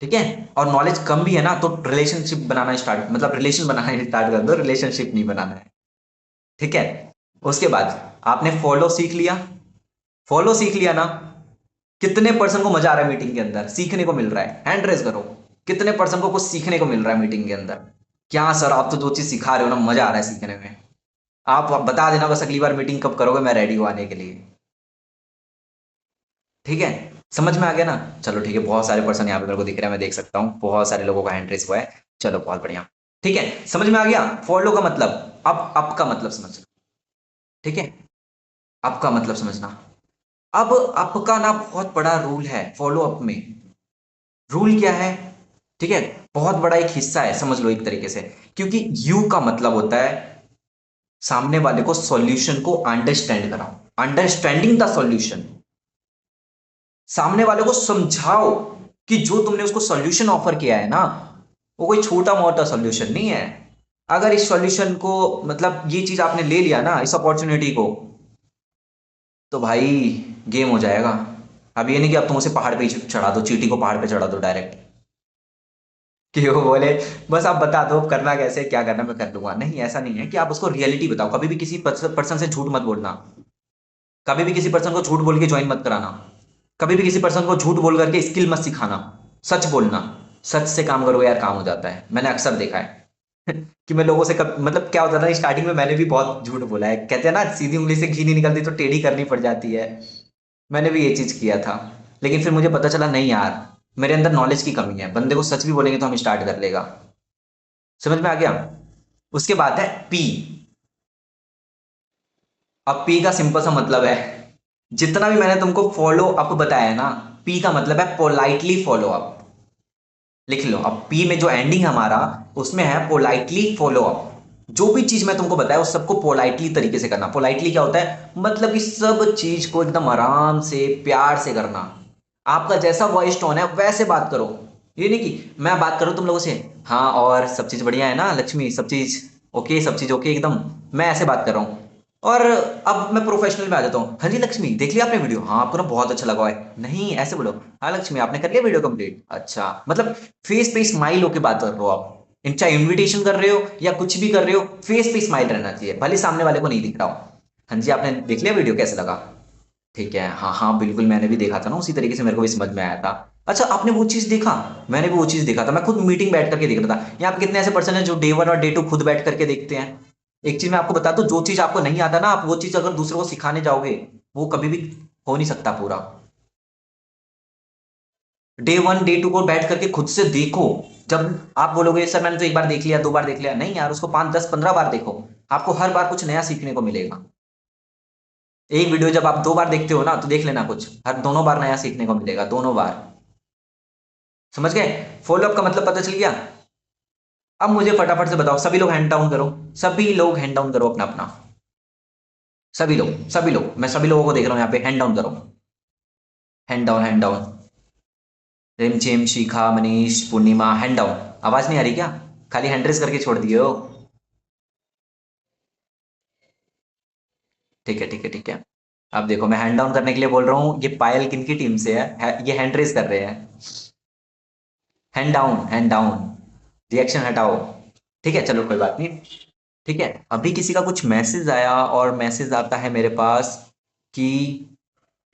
ठीक है, और नॉलेज कम भी है ना तो रिलेशनशिप बनाना स्टार्ट, मतलब रिलेशन बनाना स्टार्ट कर दो, रिलेशनशिप नहीं बनाना है। ठीक है, उसके बाद आपने फॉलो सीख लिया। फॉलो सीख लिया ना? कितने पर्सन को मजा आ रहा है मीटिंग के अंदर, सीखने को मिल रहा है, हैंड रेज करो। कितने पर्सन को कुछ सीखने को मिल रहा है मीटिंग के अंदर? क्या सर आप तो जो चीज सिखा रहे हो ना मजा आ रहा है सीखने में। आप बता देना बस अगली बार मीटिंग कब करोगे, मैं रेडी हूँ आने के लिए। ठीक है, समझ में आ गया ना? चलो ठीक है, बहुत सारे पर्सन यहाँ पे मेरे को दिख रहे हैं, मैं देख सकता हूँ बहुत सारे लोगों का हैंड रेज हुआ है। चलो बहुत बढ़िया। ठीक है, समझ में आ गया फॉलो का मतलब? अब का मतलब समझना। ठीक है, अब का मतलब समझना। अब का ना बहुत बड़ा रूल है फॉलो अप में। रूल क्या है? ठीक है, बहुत बड़ा एक हिस्सा है, समझ लो एक तरीके से। क्योंकि यू का मतलब होता है सामने वाले को सॉल्यूशन को अंडरस्टैंड कराओ, अंडरस्टैंडिंग द सॉल्यूशन। सामने वाले को समझाओ कि जो तुमने उसको सॉल्यूशन ऑफर किया है ना, वो कोई छोटा मोटा सॉल्यूशन नहीं है। अगर इस सॉल्यूशन को, मतलब ये चीज आपने ले लिया ना इस अपॉर्चुनिटी को, तो भाई गेम हो जाएगा। अब ये नहीं कि अब तुम उसे पहाड़ पे ही चढ़ा दो, चींटी को पहाड़ पे चढ़ा दो डायरेक्ट, कि वो बोले बस आप बता दो करना कैसे क्या करना मैं कर दूंगा। नहीं ऐसा नहीं है, कि आप उसको रियलिटी बताओ। कभी भी किसी पर्सन से झूठ मत बोलना, कभी भी किसी पर्सन को झूठ बोल के ज्वाइन मत कराना, कभी भी किसी पर्सन को झूठ बोल करके स्किल मत सिखाना। सच बोलना, सच से काम करो यार, काम हो जाता है, मैंने अक्सर देखा है। कि मैं लोगों से मतलब क्या होता था स्टार्टिंग में, मैंने भी बहुत झूठ बोला है, कहते हैं ना सीधी उंगली से घी नहीं निकलती तो टेढ़ी करनी पड़ जाती है। मैंने भी ये चीज किया था, लेकिन फिर मुझे पता चला नहीं यार, मेरे अंदर नॉलेज की कमी है, बंदे को सच भी बोलेंगे तो हम स्टार्ट कर लेगा। समझ में आ गया? उसके बाद है पी। अब पी का सिंपल सा मतलब है, जितना भी मैंने तुमको फॉलो अप बताया है ना, पी का मतलब है पोलाइटली फॉलो अप। लिख लो, अब पी में जो एंडिंग हमारा उसमें है पोलाइटली फॉलो अप। जो भी चीज मैं तुमको बताया उस सबको पोलाइटली तरीके से करना। पोलाइटली क्या होता है, मतलब कि सब चीज को एकदम आराम से प्यार से करना। आपका जैसा वॉइस टोन है वैसे बात करो। ये नहीं कि मैं बात करूं तुम लोगों से, हाँ और सब चीज बढ़िया है ना लक्ष्मी, सब चीज ओके, सब चीज ओके एकदम, मैं ऐसे बात कर रहा हूँ। और अब मैं प्रोफेशनल में आ जाता हूँ, हाँ जी लक्ष्मी देख लिया आपने वीडियो, हाँ आपको ना बहुत अच्छा लगा है, नहीं ऐसे बोलो, हाँ लक्ष्मी आपने कर लिया वीडियो कंप्लीट, अच्छा, मतलब फेस पे स्माइल होके बात कर रहे हो आप। चाहे इन्विटेशन कर रहे हो या कुछ भी कर रहे हो, फेस पे स्माइल रहना चाहिए, भले सामने वाले को नहीं दिख रहा हो। हाँ जी आपने देख लिया वीडियो, कैसा लगा? ठीक है, हाँ हाँ बिल्कुल मैंने भी देखा था ना, उसी तरीके से मेरे को भी समझ में आया था। अच्छा आपने वो चीज देखा? मैंने भी वो चीज देखा था, मैं खुद मीटिंग बैठ करके देख रहा था। यहाँ पे कितने ऐसे पर्सन है जो डे 1 और डे 2 खुद बैठ करके देखते हैं। एक चीज मैं आपको बता दूं, जो चीज आपको नहीं आता ना, आप वो चीज अगर दूसरों को सिखाने जाओगे, वो कभी भी हो नहीं सकता पूरा। डे 1 डे 2 को बैठ करके खुद से देखो। जब आप बोलोगे सर मैंने तो एक बार देख लिया 2 बार देख लिया, नहीं यार उसको 5 10 15 बार देखो, आपको हर बार कुछ नया सीखने को मिलेगा। एक वीडियो जब आप 2 बार देखते हो ना तो देख लेना, कुछ हर दोनों बार नया सीखने को मिलेगा, दोनों बार। समझ गए? फॉलोअप का मतलब पता चल गया? अब मुझे फटाफट से बताओ, सभी लोग हैंड डाउन करो, सभी लोग हैंड डाउन करो अपना अपना, सभी लोग, सभी लोग, मैं सभी लोगों को देख रहा हूं यहाँ पे, हैंड डाउन करो, हैंड डाउन, हैंड डाउन। रिमझिम, शिखा, मनीष, पूर्णिमा, हैंड डाउन। आवाज नहीं आ रही क्या? खाली हैंड रेस करके छोड़ दिए हो? ठीक है, ठीक है, ठीक है। अब देखो, मैं हैंड डाउन करने के लिए बोल रहा हूँ, ये पायल किनकी टीम से ये हैंड रेस कर रहे हैं। Hand down, hand down. Reaction हटाओ। ठीक है, चलो कोई बात नहीं। ठीक है, अभी किसी का कुछ मैसेज आया और मैसेज आता है मेरे पास कि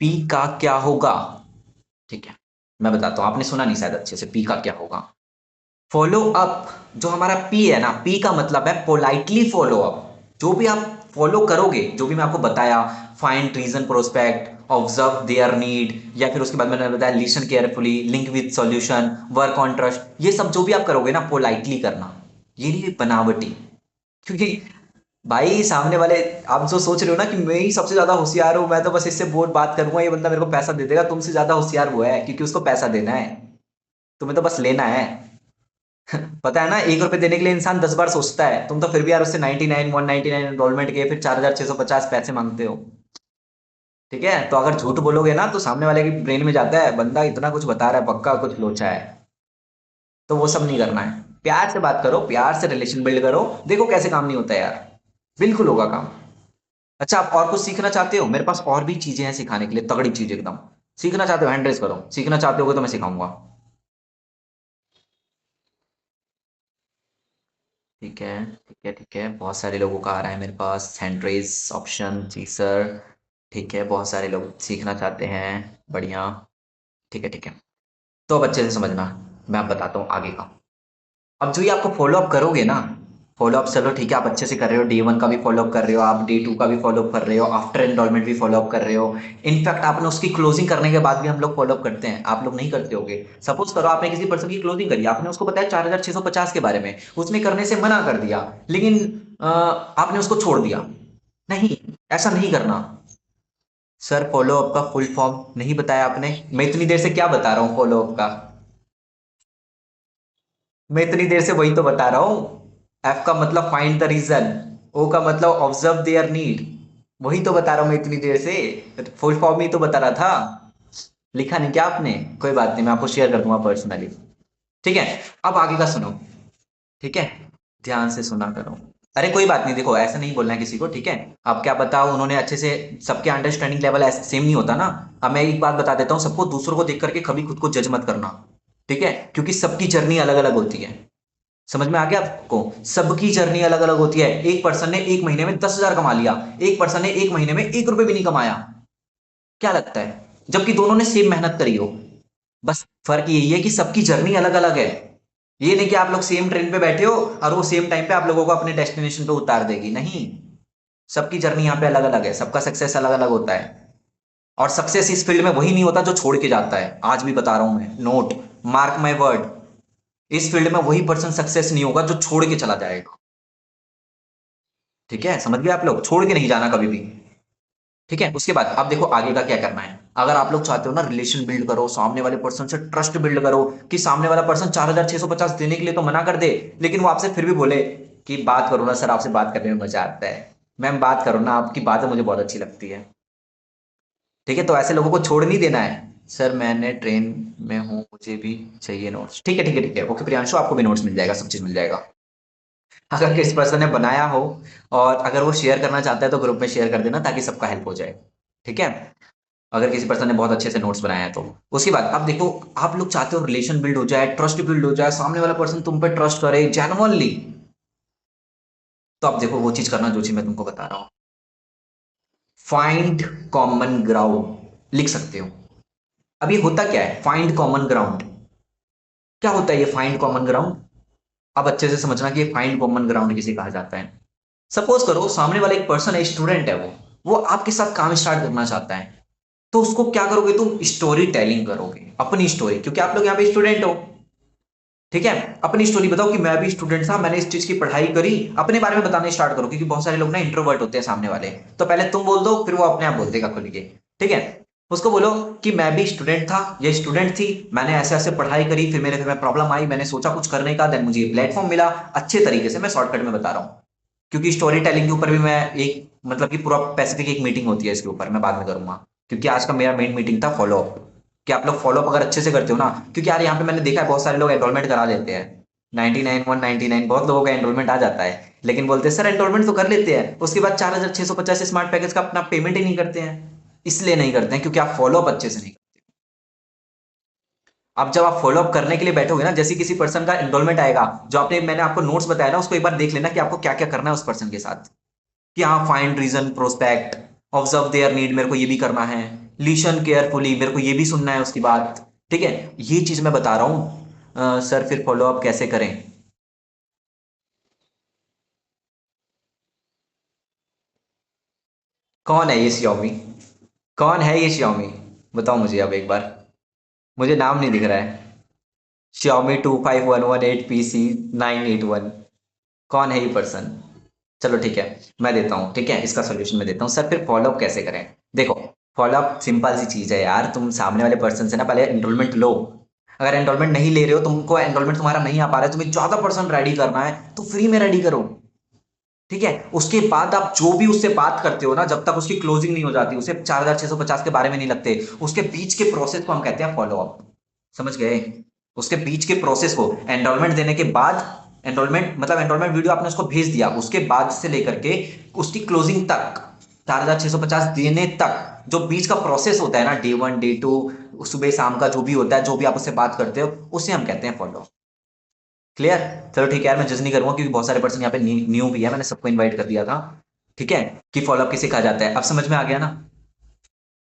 पी का क्या होगा। ठीक है, मैं बताता हूँ, आपने सुना नहीं शायद अच्छे से, पी का क्या होगा। Follow up. जो हमारा पी है ना, पी का मतलब है पोलाइटली फॉलो अप। जो भी आप फॉलो करोगे, जो भी मैं आपको बताया, find reason, prospect, observe their need, या फिर उसके बाद मैंने बताया listen carefully, link with solution, work on trust, ये सब जो भी आप करोगे ना, पोलाइटली करना। ये नहीं बनावटी। क्योंकि भाई सामने वाले, आप जो सोच रहे हो ना कि मैं ही सबसे ज्यादा होशियार हूं, मैं तो बस इससे बोल बात करूंगा, ये बंदा मेरे को पैसा दे देगा, तुमसे ज्यादा होशियार वो है, क्योंकि उसको पैसा देना है, तुम्हें तो बस लेना है। पता है ना, 1 रुपए देने के लिए इंसान 10 बार सोचता है, तुम तो फिर भी यार उससे 99, 199 एनरोलमेंट के फिर 4,650 पैसे मांगते हो। ठीक है, तो अगर झूठ बोलोगे ना तो सामने वाले की ब्रेन में जाता है, बंदा इतना कुछ बता रहा है, पक्का कुछ लोचा है। तो वो सब नहीं करना है, प्यार से बात करो, प्यार से रिलेशन बिल्ड करो, देखो कैसे काम नहीं होता है यार, बिल्कुल होगा काम। अच्छा, आप और कुछ सीखना चाहते हो? मेरे पास और भी चीजें हैं सिखाने के लिए, तगड़ी चीज एकदम। सीखना चाहते हो, हैंड रेस करो, सीखना चाहते हो तो मैं सिखाऊंगा। ठीक है, ठीक है, ठीक है, बहुत सारे लोगों का आ रहा है मेरे पास हैंड रेस ऑप्शन, जी सर। ठीक है, बहुत सारे लोग सीखना चाहते हैं, बढ़िया। ठीक है, ठीक है। तो अब अच्छे से समझना, मैं आप बताता हूँ आगे का। अब जो ये आपको फॉलो अप करोगे ना, फॉलो अप चलो ठीक है, आप अच्छे से कर रहे हो, D1 का भी फॉलो अप कर रहे हो, आप D2 का भी फॉलो अप कर रहे हो, आफ्टर एनरोलमेंट भी फॉलो अप कर रहे हो। इनफैक्ट आपने उसकी क्लोजिंग करने के बाद भी हम लोग फॉलो अप करते हैं, आप लोग नहीं करते होगे। सपोज करो आपने किसी पर्सन की क्लोजिंग करी, आपने उसको बताया 4,650 के बारे में, उसने करने से मना कर दिया, लेकिन आपने उसको छोड़ दिया। नहीं, ऐसा नहीं करना। सर, फॉलो अप का फुल फॉर्म नहीं बताया आपने, मैं इतनी देर से क्या बता रहा हूँ फॉलो अप का? मैं इतनी देर से वही तो बता रहा हूँ। एफ का मतलब फाइंड द रीजन, ओ का मतलब ऑब्जर्व देयर नीड, वही तो बता रहा हूँ मैं इतनी देर से। फुल फॉर्म ही तो बता रहा था। लिखा नहीं क्या आपने? कोई बात नहीं, मैं आपको शेयर कर दूंगा पर्सनली। ठीक है, अब आगे का सुनो। ठीक है, ध्यान से सुना करो। अरे कोई बात नहीं, देखो ऐसा नहीं बोलना है किसी को, ठीक है। अब क्या बताओ, उन्होंने अच्छे से, सबके अंडरस्टैंडिंग लेवल ऐसे सेम नहीं होता ना। अब मैं एक बात बता देता हूँ सबको, दूसरों को देख करके कभी खुद को जज मत करना। ठीक है, क्योंकि सबकी जर्नी अलग अलग होती है। समझ में आ गया आपको? सबकी जर्नी अलग अलग होती है। एक पर्सन ने 1 महीने में 10,000 कमा लिया, एक पर्सन ने 1 महीने में 1 रुपए भी नहीं कमाया। क्या लगता है? जबकि दोनों ने सेम मेहनत करी हो। बस फर्क यही है कि सबकी जर्नी अलग अलग है। ये नहीं कि आप लोग सेम ट्रेन पे बैठे हो और वो सेम टाइम पे आप लोगों को अपने डेस्टिनेशन पे उतार देगी, नहीं। सबकी जर्नी यहाँ पे अलग अलग है, सबका सक्सेस अलग अलग होता है। और सक्सेस इस फील्ड में वही नहीं होता जो छोड़ के जाता है, आज भी बता रहा हूं मैं, नोट, मार्क माई वर्ड। इस फील्ड में वही पर्सन सक्सेस नहीं होगा जो छोड़ के चला जाएगा। ठीक है, समझ गए आप लोग? छोड़ के नहीं जाना कभी भी। ठीक है, उसके बाद आप देखो आगे का क्या करना है। अगर आप लोग चाहते हो ना रिलेशन बिल्ड करो, सामने वाले पर्सन से ट्रस्ट बिल्ड करो, कि सामने वाला पर्सन 4,650 देने के लिए तो मना कर दे, लेकिन वो आपसे फिर भी बोले कि बात करो ना सर, आपसे बात करने में मजा आता है, मैम बात करो ना, आपकी बातें मुझे बहुत अच्छी लगती है। ठीक है, तो ऐसे लोगों को छोड़ नहीं देना है। सर मैंने ट्रेन में हूँ, मुझे भी चाहिए नोट्स। ठीक है, ठीक है, ठीक है, ओके प्रियांशु, आपको भी नोट्स मिल जाएगा, सब चीज मिल जाएगा। अगर किस पर्सन ने बनाया हो और अगर वो शेयर करना चाहता है तो ग्रुप में शेयर कर देना, ताकि सबका हेल्प हो जाए। ठीक है, अगर किसी पर्सन ने बहुत अच्छे से नोट्स बनाया है तो। उसके बाद अब देखो, आप लोग चाहते हो रिलेशन बिल्ड हो जाए, ट्रस्ट बिल्ड हो जाए, सामने वाला पर्सन तुम पे ट्रस्ट करे जेन्युइनली, तो आप देखो वो चीज करना जो चीज मैं तुमको बता रहा हूँ। फाइंड कॉमन ग्राउंड लिख सकते हो। अब ये होता क्या है फाइंड कॉमन ग्राउंड? क्या होता है ये फाइंड कॉमन ग्राउंड? अब अच्छे से समझना कि ये फाइंड कॉमन ग्राउंड किसे कहा जाता है। सपोज करो सामने वाला एक पर्सन है, स्टूडेंट है, वो आपके साथ काम स्टार्ट करना चाहता है, तो उसको क्या करोगे तुम? स्टोरी टेलिंग करोगे, अपनी स्टोरी, क्योंकि आप लोग यहाँ पे स्टूडेंट हो। ठीक है, अपनी स्टोरी बताओ कि मैं भी स्टूडेंट था, मैंने इस चीज की पढ़ाई करी, अपने बारे में बताने स्टार्ट करो, क्योंकि बहुत सारे लोग ना इंट्रोवर्ट होते हैं सामने वाले। तो पहले तुम बोल दो, फिर वो अपने आप बोल देगा खुल के। ठीक है, उसको बोलो कि मैं भी स्टूडेंट था या स्टूडेंट थी, मैंने ऐसे ऐसे पढ़ाई करी, फिर मेरे घर में प्रॉब्लम आई, मैंने सोचा कुछ करने का, देन मुझे प्लेटफॉर्म मिला। अच्छे तरीके से मैं शॉर्टकट में बता रहा हूँ, क्योंकि स्टोरी टेलिंग के ऊपर भी मैं एक मतलब कि पूरा स्पेसिफिक एक मीटिंग होती है इसके ऊपर, मैं बाद में करूंगा। क्योंकि आज का मेरा मेन मीटिंग था फॉलो अप, कि आप लोग फॉलो अप अगर अच्छे से करते हो ना, क्योंकि यार यहाँ पे मैंने देखा है बहुत सारे लोग एनरोलमेंट करा लेते हैं, 99 199 बहुत लोगों का एनरोलमेंट आ जाता है, लेकिन बोलते हैं सर एनरोलमेंट तो कर लेते हैं, उसके बाद 4650 स्मार्ट पैकेज का अपना पेमेंट ही नहीं करते हैं। इसलिए नहीं करते हैं क्योंकि आप फॉलो अप अच्छे से नहीं करते। अब जब आप फॉलो अप करने के लिए बैठोगे ना, जैसे किसी पर्सन का एनरोलमेंट आएगा, जो आपने मैंने आपको नोट्स बताया ना, उसको एक बार देख लेना कि आपको क्या क्या करना है उस पर्सन के साथ। कि हाँ, find reason prospect, observe their need, मेरे को ये भी करना है, लिसन केयरफुली, मेरे को ये भी सुनना है उसकी बात। ठीक है, ये चीज मैं बता रहा हूँ। सर फिर फॉलो अप कैसे करें? कौन है ये Xiaomi? कौन है ये Xiaomi? बताओ मुझे अब एक बार, मुझे नाम नहीं दिख रहा है। Xiaomi 2511 8PC 981, कौन है ये पर्सन? चलो ठीक है, मैं देता हूँ, ठीक है, इसका सोल्यूशन मैं देता हूँ। सर फिर फॉलोअप कैसे करें? देखो, फॉलोअप सिंपल सी चीज है यार, तुम सामने वाले पर्सन से ना पहले एनरोलमेंट लो। अगर एनरोलमेंट नहीं ले रहे हो, तुमको एनरोलमेंट तुम्हारा नहीं आ पा रहा है, तुम्हें 14% रेडी करना है, तो फ्री में रेडी करो। ठीक है, उसके बाद आप जो भी उससे बात करते हो ना, जब तक उसकी क्लोजिंग नहीं हो जाती, उसे 4650 के बारे में नहीं लगते, उसके बीच के प्रोसेस को हम कहते हैं फॉलो अप। समझ गए? उसके बीच के प्रोसेस को, एनरोलमेंट देने के बाद, एनरोलमेंट मतलब एनरोलमेंट वीडियो आपने उसको भेज दिया, उसके बाद से लेकर के उसकी क्लोजिंग तक, 4650 देने तक, जो बीच का प्रोसेस होता है ना, डे 1 डे 2, सुबह शाम का जो भी होता है, जो भी आप उससे बात करते हो, उसे हम कहते हैं फॉलो। क्लियर? चलो ठीक है यार, मैं जज नहीं करूंगा क्योंकि बहुत सारे पर्सन यहाँ पे न्यू भी है, मैंने सबको इनवाइट कर दिया था। ठीक है, कि फॉलोअप किसे कहा जाता है, अब समझ में आ गया ना?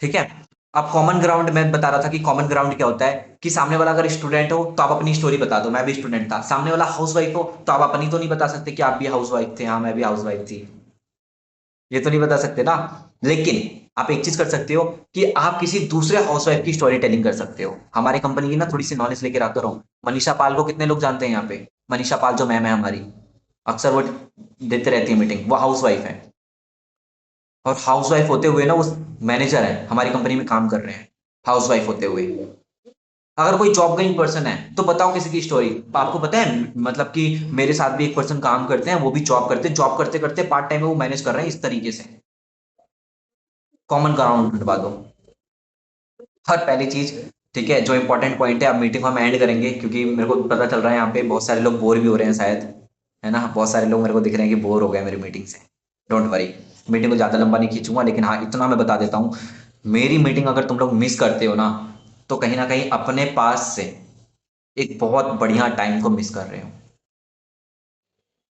ठीक है, अब कॉमन ग्राउंड मैं बता रहा था कि कॉमन ग्राउंड क्या होता है, कि सामने वाला अगर स्टूडेंट हो तो आप अपनी स्टोरी बता दो, मैं भी स्टूडेंट था। सामने वाला हाउस वाइफ हो तो आप अपनी तो नहीं बता सकते कि आप भी हाउस वाइफ थे, हाँ मैं भी हाउस वाइफ थी, ये तो नहीं बता सकते ना। लेकिन आप एक चीज कर सकते हो कि आप किसी दूसरे हाउस वाइफ की स्टोरी टेलिंग कर सकते हो। हमारी कंपनी की ना थोड़ी सी नॉलेज लेकर आता रहो। मनीषा पाल को कितने लोग जानते हैं यहाँ पे? मनीषा पाल जो मैम है हमारी, अक्सर वो देते रहती है मीटिंग, वो हाउस वाइफ है। और हाउस वाइफ होते हुए ना वो मैनेजर है, हमारी कंपनी में काम कर रहे हैं हाउस वाइफ होते हुए। अगर कोई जॉब गोइंग पर्सन है तो बताओ किसी की स्टोरी। आपको पता है मतलब कि मेरे साथ भी एक पर्सन काम करते हैं, वो भी जॉब करते हैं, जॉब करते करते पार्ट टाइम में वो मैनेज कर रहे हैं इस तरीके से। कॉमन ग्राउंड ढूंढवा दो, हर पहली चीज। ठीक है, जो इंपॉर्टेंट पॉइंट है, अब मीटिंग को हम एंड करेंगे क्योंकि मेरे को पता चल रहा है यहाँ पे बहुत सारे लोग बोर भी हो रहे हैं शायद, है ना? बहुत सारे लोग मेरे को दिख रहे हैं कि बोर हो गए मेरी मीटिंग से। डोंट वरी, मीटिंग को ज्यादा लंबा नहीं खींचूंगा, लेकिन हाँ इतना मैं बता देता हूँ, मेरी मीटिंग अगर तुम लोग मिस करते हो ना, तो कहीं ना कहीं अपने पास से एक बहुत बढ़िया टाइम को मिस कर रहे हो।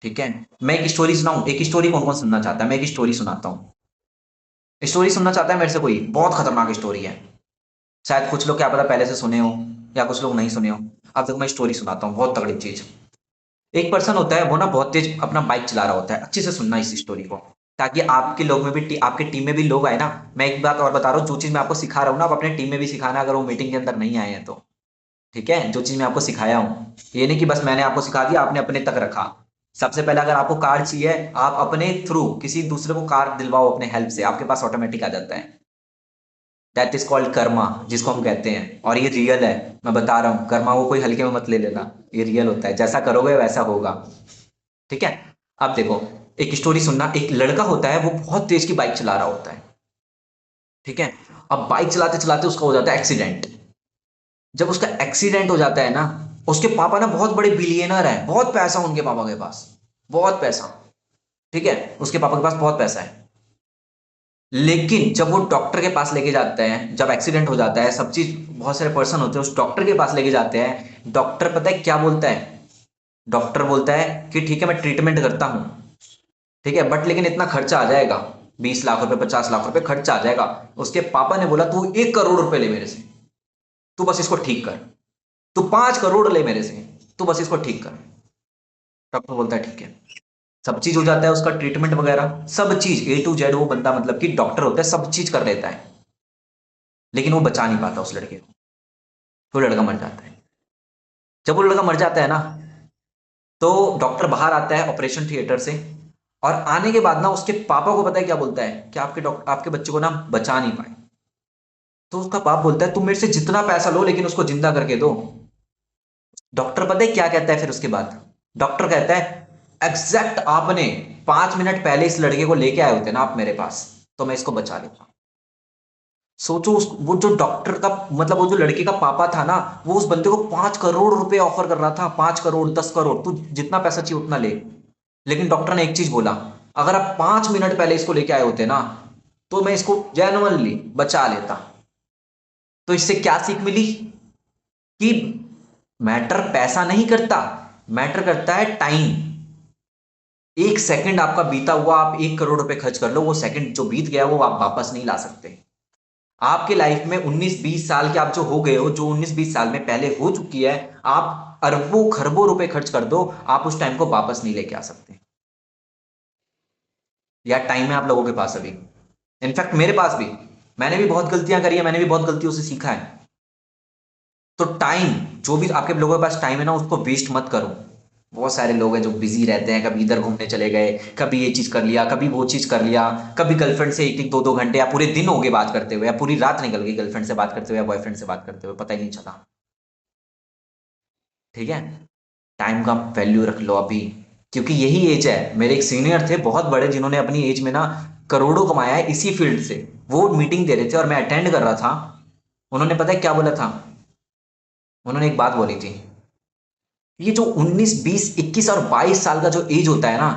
ठीक है, मैं एक स्टोरी सुनाऊं? एक स्टोरी कौन कौन सुनना चाहता है? मैं एक स्टोरी सुनाता हूँ। स्टोरी सुनना चाहता है मेरे से कोई? बहुत खतरनाक स्टोरी है, शायद कुछ लोग क्या पता पहले से सुने हो, या कुछ लोग नहीं सुने हो। अब देखो मैं स्टोरी सुनाता हूँ, बहुत तगड़ी चीज। एक पर्सन होता है, वो ना बहुत तेज अपना बाइक चला रहा होता है, अच्छे से सुनना इस स्टोरी को, ताकि आपके लोग में भी आपके टीम में भी लोग आए ना। मैं एक बात और बता रहा हूँ, जो चीज मैं आपको सिखा रहा हूँ ना, आप अपने टीम में भी सिखाना, अगर वो मीटिंग के अंदर नहीं आए हैं तो। ठीक है, जो चीज मैं आपको सिखाया हूँ, ये नहीं कि बस मैंने आपको सिखा दिया आपने अपने तक रखा। सबसे पहले अगर आपको कार चाहिए, आप अपने थ्रू किसी दूसरे को कार दिलवाओ, अपने हेल्प से आपके पास ऑटोमेटिक आ जाता है। दैट इज कॉल्ड कर्मा, जिसको हम कहते हैं, और ये रियल है। मैं बता रहा हूँ, कर्मा को कोई हल्के में मत ले लेना, ये रियल होता है, जैसा करोगे वैसा होगा। ठीक है, अब देखो, एक स्टोरी सुनना। एक लड़का होता है, वो बहुत तेज की बाइक चला रहा होता है। ठीक है, अब बाइक चलाते चलाते उसका हो जाता है एक्सीडेंट। जब उसका एक्सीडेंट हो जाता है ना, उसके पापा ना बहुत बड़े बिलियनर है, बहुत पैसा उनके पापा के पास, बहुत पैसा। ठीक है, उसके पापा के पास बहुत पैसा है। लेकिन जब वो डॉक्टर के पास लेके जाते हैं, जब एक्सीडेंट हो जाता है, सब चीज, बहुत सारे पर्सन होते हैं, उस डॉक्टर के पास लेके जाते हैं, डॉक्टर पता है क्या बोलता है? डॉक्टर बोलता है कि ठीक है मैं ट्रीटमेंट करता हूं, ठीक है, बट लेकिन इतना खर्चा आ जाएगा, 20 लाख रुपए 50 लाख रुपए खर्चा आ जाएगा। उसके पापा ने बोला तू 1 करोड़ रुपए ले मेरे से, तू बस इसको ठीक कर, तू 5 करोड़ ले मेरे से, तू बस इसको ठीक कर। डॉक्टर बोलता है ठीक है, सब चीज हो जाता है, उसका ट्रीटमेंट वगैरह सब चीज A to Z, वो बंदा मतलब कि डॉक्टर होता है, सब चीज कर लेता है, लेकिन वो बचा नहीं पाता उस लड़के को, तो लड़का मर जाता है। जब वो लड़का मर जाता है ना, तो डॉक्टर बाहर आता है ऑपरेशन थिएटर से, और आने के बाद ना उसके पापा को पता है क्या बोलता है, कि आपके बच्चे को ना बचा नहीं पाए। तो उसका बाप बोलता है तुम मेरे से जितना पैसा लो लेकिन उसको जिंदा करके दो। डॉक्टर पता है क्या कहता है फिर उसके बाद? डॉक्टर कहता है एग्जैक्ट आपने 5 मिनट पहले इस लड़के को लेके आए होते ना आप मेरे पास, तो मैं इसको बचा लेता। सोचो वो जो डॉक्टर का मतलब वो जो लड़के का पापा था ना, वो उस बंदे को 5 करोड़ रुपए ऑफर कर रहा था, 5 करोड़ 10 करोड़, तू जितना पैसा चाहिए उतना ले। लेकिन डॉक्टर ने एक चीज बोला, अगर आप 5 मिनट पहले इसको लेके आए होते ना, तो मैं इसको जेन्युइनली बचा लेता। तो इससे क्या सीख मिली? कि मैटर पैसा नहीं करता, मैटर करता है टाइम। एक सेकंड आपका बीता हुआ, आप 1 करोड़ रुपए खर्च कर लो, वो सेकंड जो बीत गया वो आप वापस नहीं ला सकते। आपके लाइफ में 19-20 साल के आप जो हो गए हो, जो 19-20 साल में पहले हो चुकी है, आप अरबों खरबों रुपए खर्च कर दो, आप उस टाइम को वापस नहीं लेके आ सकते। या टाइम है आप लोगों के पास अभी, इनफैक्ट मेरे पास भी। मैंने भी बहुत गलतियां करी है, मैंने भी बहुत गलतियों से सीखा है। तो टाइम, जो भी आपके लोगों के पास टाइम है ना, उसको वेस्ट मत करो। बहुत सारे लोग हैं जो बिजी रहते हैं, कभी इधर घूमने चले गए, कभी ये चीज कर लिया, कभी वो चीज कर लिया, कभी गर्लफ्रेंड से 1-1 2-2 घंटे या पूरे दिन हो गए बात करते हुए, या पूरी रात निकल गई गर्लफ्रेंड से बात करते हुए या बॉयफ्रेंड से बात करते हुए, पता ही नहीं चला। ठीक है, टाइम का वैल्यू रख लो अभी, क्योंकि यही एज है। मेरे एक सीनियर थे बहुत बड़े, जिन्होंने अपनी एज में ना करोड़ों कमाया है इसी फील्ड से। वो मीटिंग दे रहे थे और मैं अटेंड कर रहा था। उन्होंने पता है क्या बोला था? उन्होंने एक बात बोली थी, ये जो 19 20 21 और 22 साल का जो एज होता है ना,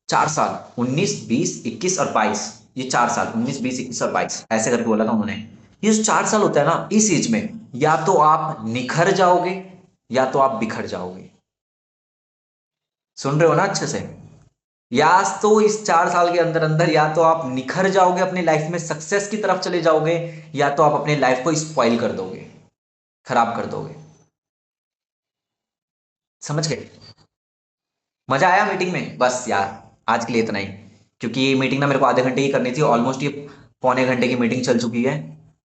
4 साल, 19 20 21 और 22, ये 4 साल, 19 20 21 और 22 ऐसे करके बोला था उन्होंने। ये जो 4 साल होता है ना, इस एज में या तो आप निखर जाओगे या तो आप बिखर जाओगे। सुन रहे हो ना अच्छे से? या तो इस 4 साल के अंदर अंदर या तो आप निखर जाओगे, अपनी लाइफ में सक्सेस की तरफ चले जाओगे, या तो आप अपने लाइफ को स्पॉइल कर दोगे, खराब कर दोगे। समझ गए? मजा आया मीटिंग में? बस यार, आज के लिए इतना ही। क्योंकि ये मीटिंग ना मेरे को आधे घंटे की करनी थी, ऑलमोस्ट ये पौने घंटे की मीटिंग चल चुकी है।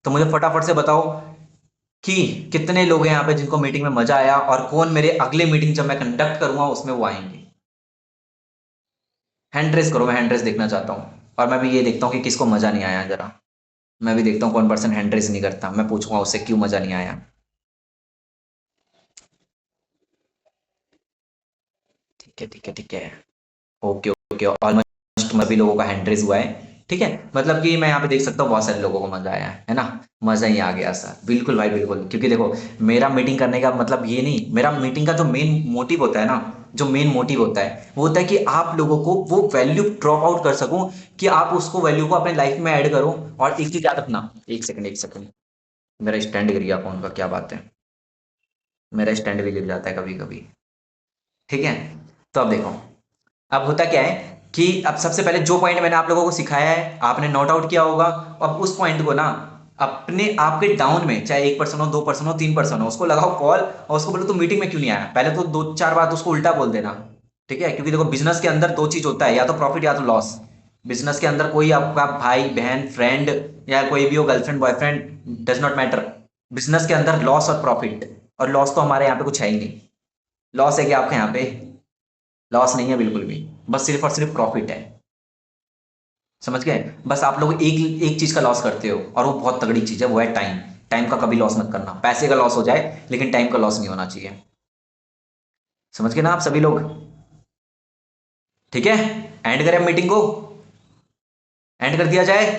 तो मुझे फटाफट से बताओ कि कितने लोग हैं यहाँ पे जिनको मीटिंग में मजा आया, और कौन मेरे अगले मीटिंग जब मैं कंडक्ट करूंगा उसमें वो आएंगे। हैंड रेस करो, मैं हैंड रेस देखना चाहता हूँ। और मैं भी ये देखता हूँ कि किसको मजा नहीं आया जरा। मैं भी देखता हूँ कौन पर्सन हैंड रेस नहीं करता, मैं पूछूंगा उससे क्यों मजा नहीं आया। ठीक है ठीक है ठीक है। ओके ओके, ऑलमोस्ट सभी लोगों का हैंड रेज हुआ है। ठीक है, मतलब कि मैं यहाँ पे देख सकता हूँ बहुत सारे लोगों को मजा आया है ना। मजा ही आ गया सर, बिल्कुल भाई बिल्कुल। क्योंकि देखो, मेरा मीटिंग करने का मतलब ये नहीं, मेरा मीटिंग का जो मेन मोटिव होता है ना, जो मेन मोटिव होता है वो होता है कि आप लोगों को वो वैल्यू ड्रॉप आउट कर सकूं, कि आप उसको वैल्यू को अपने लाइफ में ऐड करो। और एक चीज याद रखना, एक सेकंड एक सेकंड, मेरा स्टैंड गिर गया फोन का, क्या बात है, मेरा स्टैंड भी गिर जाता है कभी कभी। ठीक है, तो अब देखो, अब होता क्या है कि अब सबसे पहले जो पॉइंट मैंने आप लोगों को सिखाया है आपने नोट आउट किया होगा। अब उस पॉइंट को ना अपने आपके डाउन में, चाहे 1 पर्सन हो, 2 पर्सन हो, 3 पर्सन हो, उसको लगाओ कॉल और उसको बोलो तू मीटिंग में क्यों नहीं आया। पहले तो 2-4 बात उसको उल्टा बोल देना। ठीक है, क्योंकि देखो बिजनेस के अंदर दो चीज होता है, या तो प्रॉफिट या तो लॉस। बिजनेस के अंदर कोई आपका भाई बहन फ्रेंड या कोई भी हो, girlfriend boyfriend, does not matter. Business के अंदर लॉस और प्रॉफिट, और लॉस तो हमारे यहाँ पे कुछ है ही नहीं। लॉस है कि आपके यहाँ पे? लॉस नहीं है बिल्कुल भी, बस सिर्फ और सिर्फ प्रॉफिट है। समझ गए? बस आप लोग एक एक चीज का लॉस करते हो, और वो बहुत तगड़ी चीज है, वो है टाइम। टाइम का कभी लॉस मत करना। पैसे का लॉस हो जाए लेकिन टाइम का लॉस नहीं होना चाहिए। समझ गए ना आप सभी लोग? ठीक है, एंड करें मीटिंग को? एंड कर दिया जाए?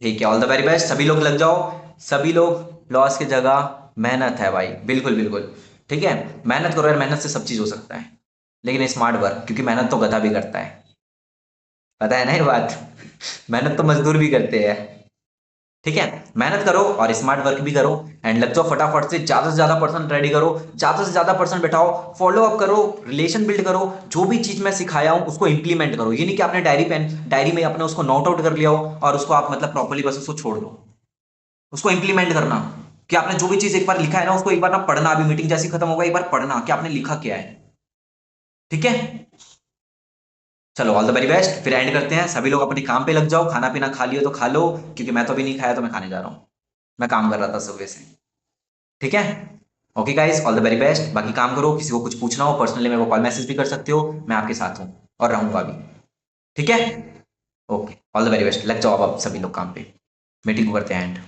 ठीक है, ऑल द वेरी बेस्ट, सभी लोग लग जाओ। सभी लोग लॉस की जगह मेहनत है भाई, बिल्कुल बिल्कुल। ठीक है, मेहनत करो यार, मेहनत से सब चीज हो सकता है। लेकिन स्मार्ट वर्क, क्योंकि मेहनत तो गधा भी करता है, पता है ना ये बात। मेहनत तो मजदूर भी करते हैं। ठीक है, मेहनत करो और स्मार्ट वर्क भी करो। एंड लग जाओ फटाफट से ज्यादा पर्सन रेडी करो, ज्यादा से ज्यादा पर्सन बैठाओ, फॉलो अप करो, रिलेशन बिल्ड करो। जो भी चीज मैं सिखाया हूं उसको इंप्लीमेंट करो। ये नहीं कि आपने डायरी में अपने उसको नोट आउट कर लिया हो और उसको आप मतलब प्रॉपर्ली बस उसको छोड़ दो। उसको इंप्लीमेंट करना, कि आपने जो भी चीज एक बार लिखा है ना, उसको एक बार ना पढ़ना, अभी मीटिंग जैसी खत्म होगा एक बार पढ़ना कि आपने लिखा क्या है। ठीक है, चलो ऑल द वेरी बेस्ट, फिर एंड करते हैं। सभी लोग अपने काम पे लग जाओ, खाना पीना खा लियो तो खा लो, क्योंकि मैं तो अभी नहीं खाया, तो मैं खाने जा रहा हूँ। मैं काम कर रहा था सुबह से। ठीक है, okay guys, all the very best. बाकी काम करो, किसी को कुछ पूछना हो पर्सनली मेरे को कॉल मैसेज भी कर सकते हो, मैं आपके साथ हूँ और रहूंगा भी। ठीक है, okay, all the very best. लग जाओ अब आप सभी लोग काम पे, मीटिंग को करते हैं एंड।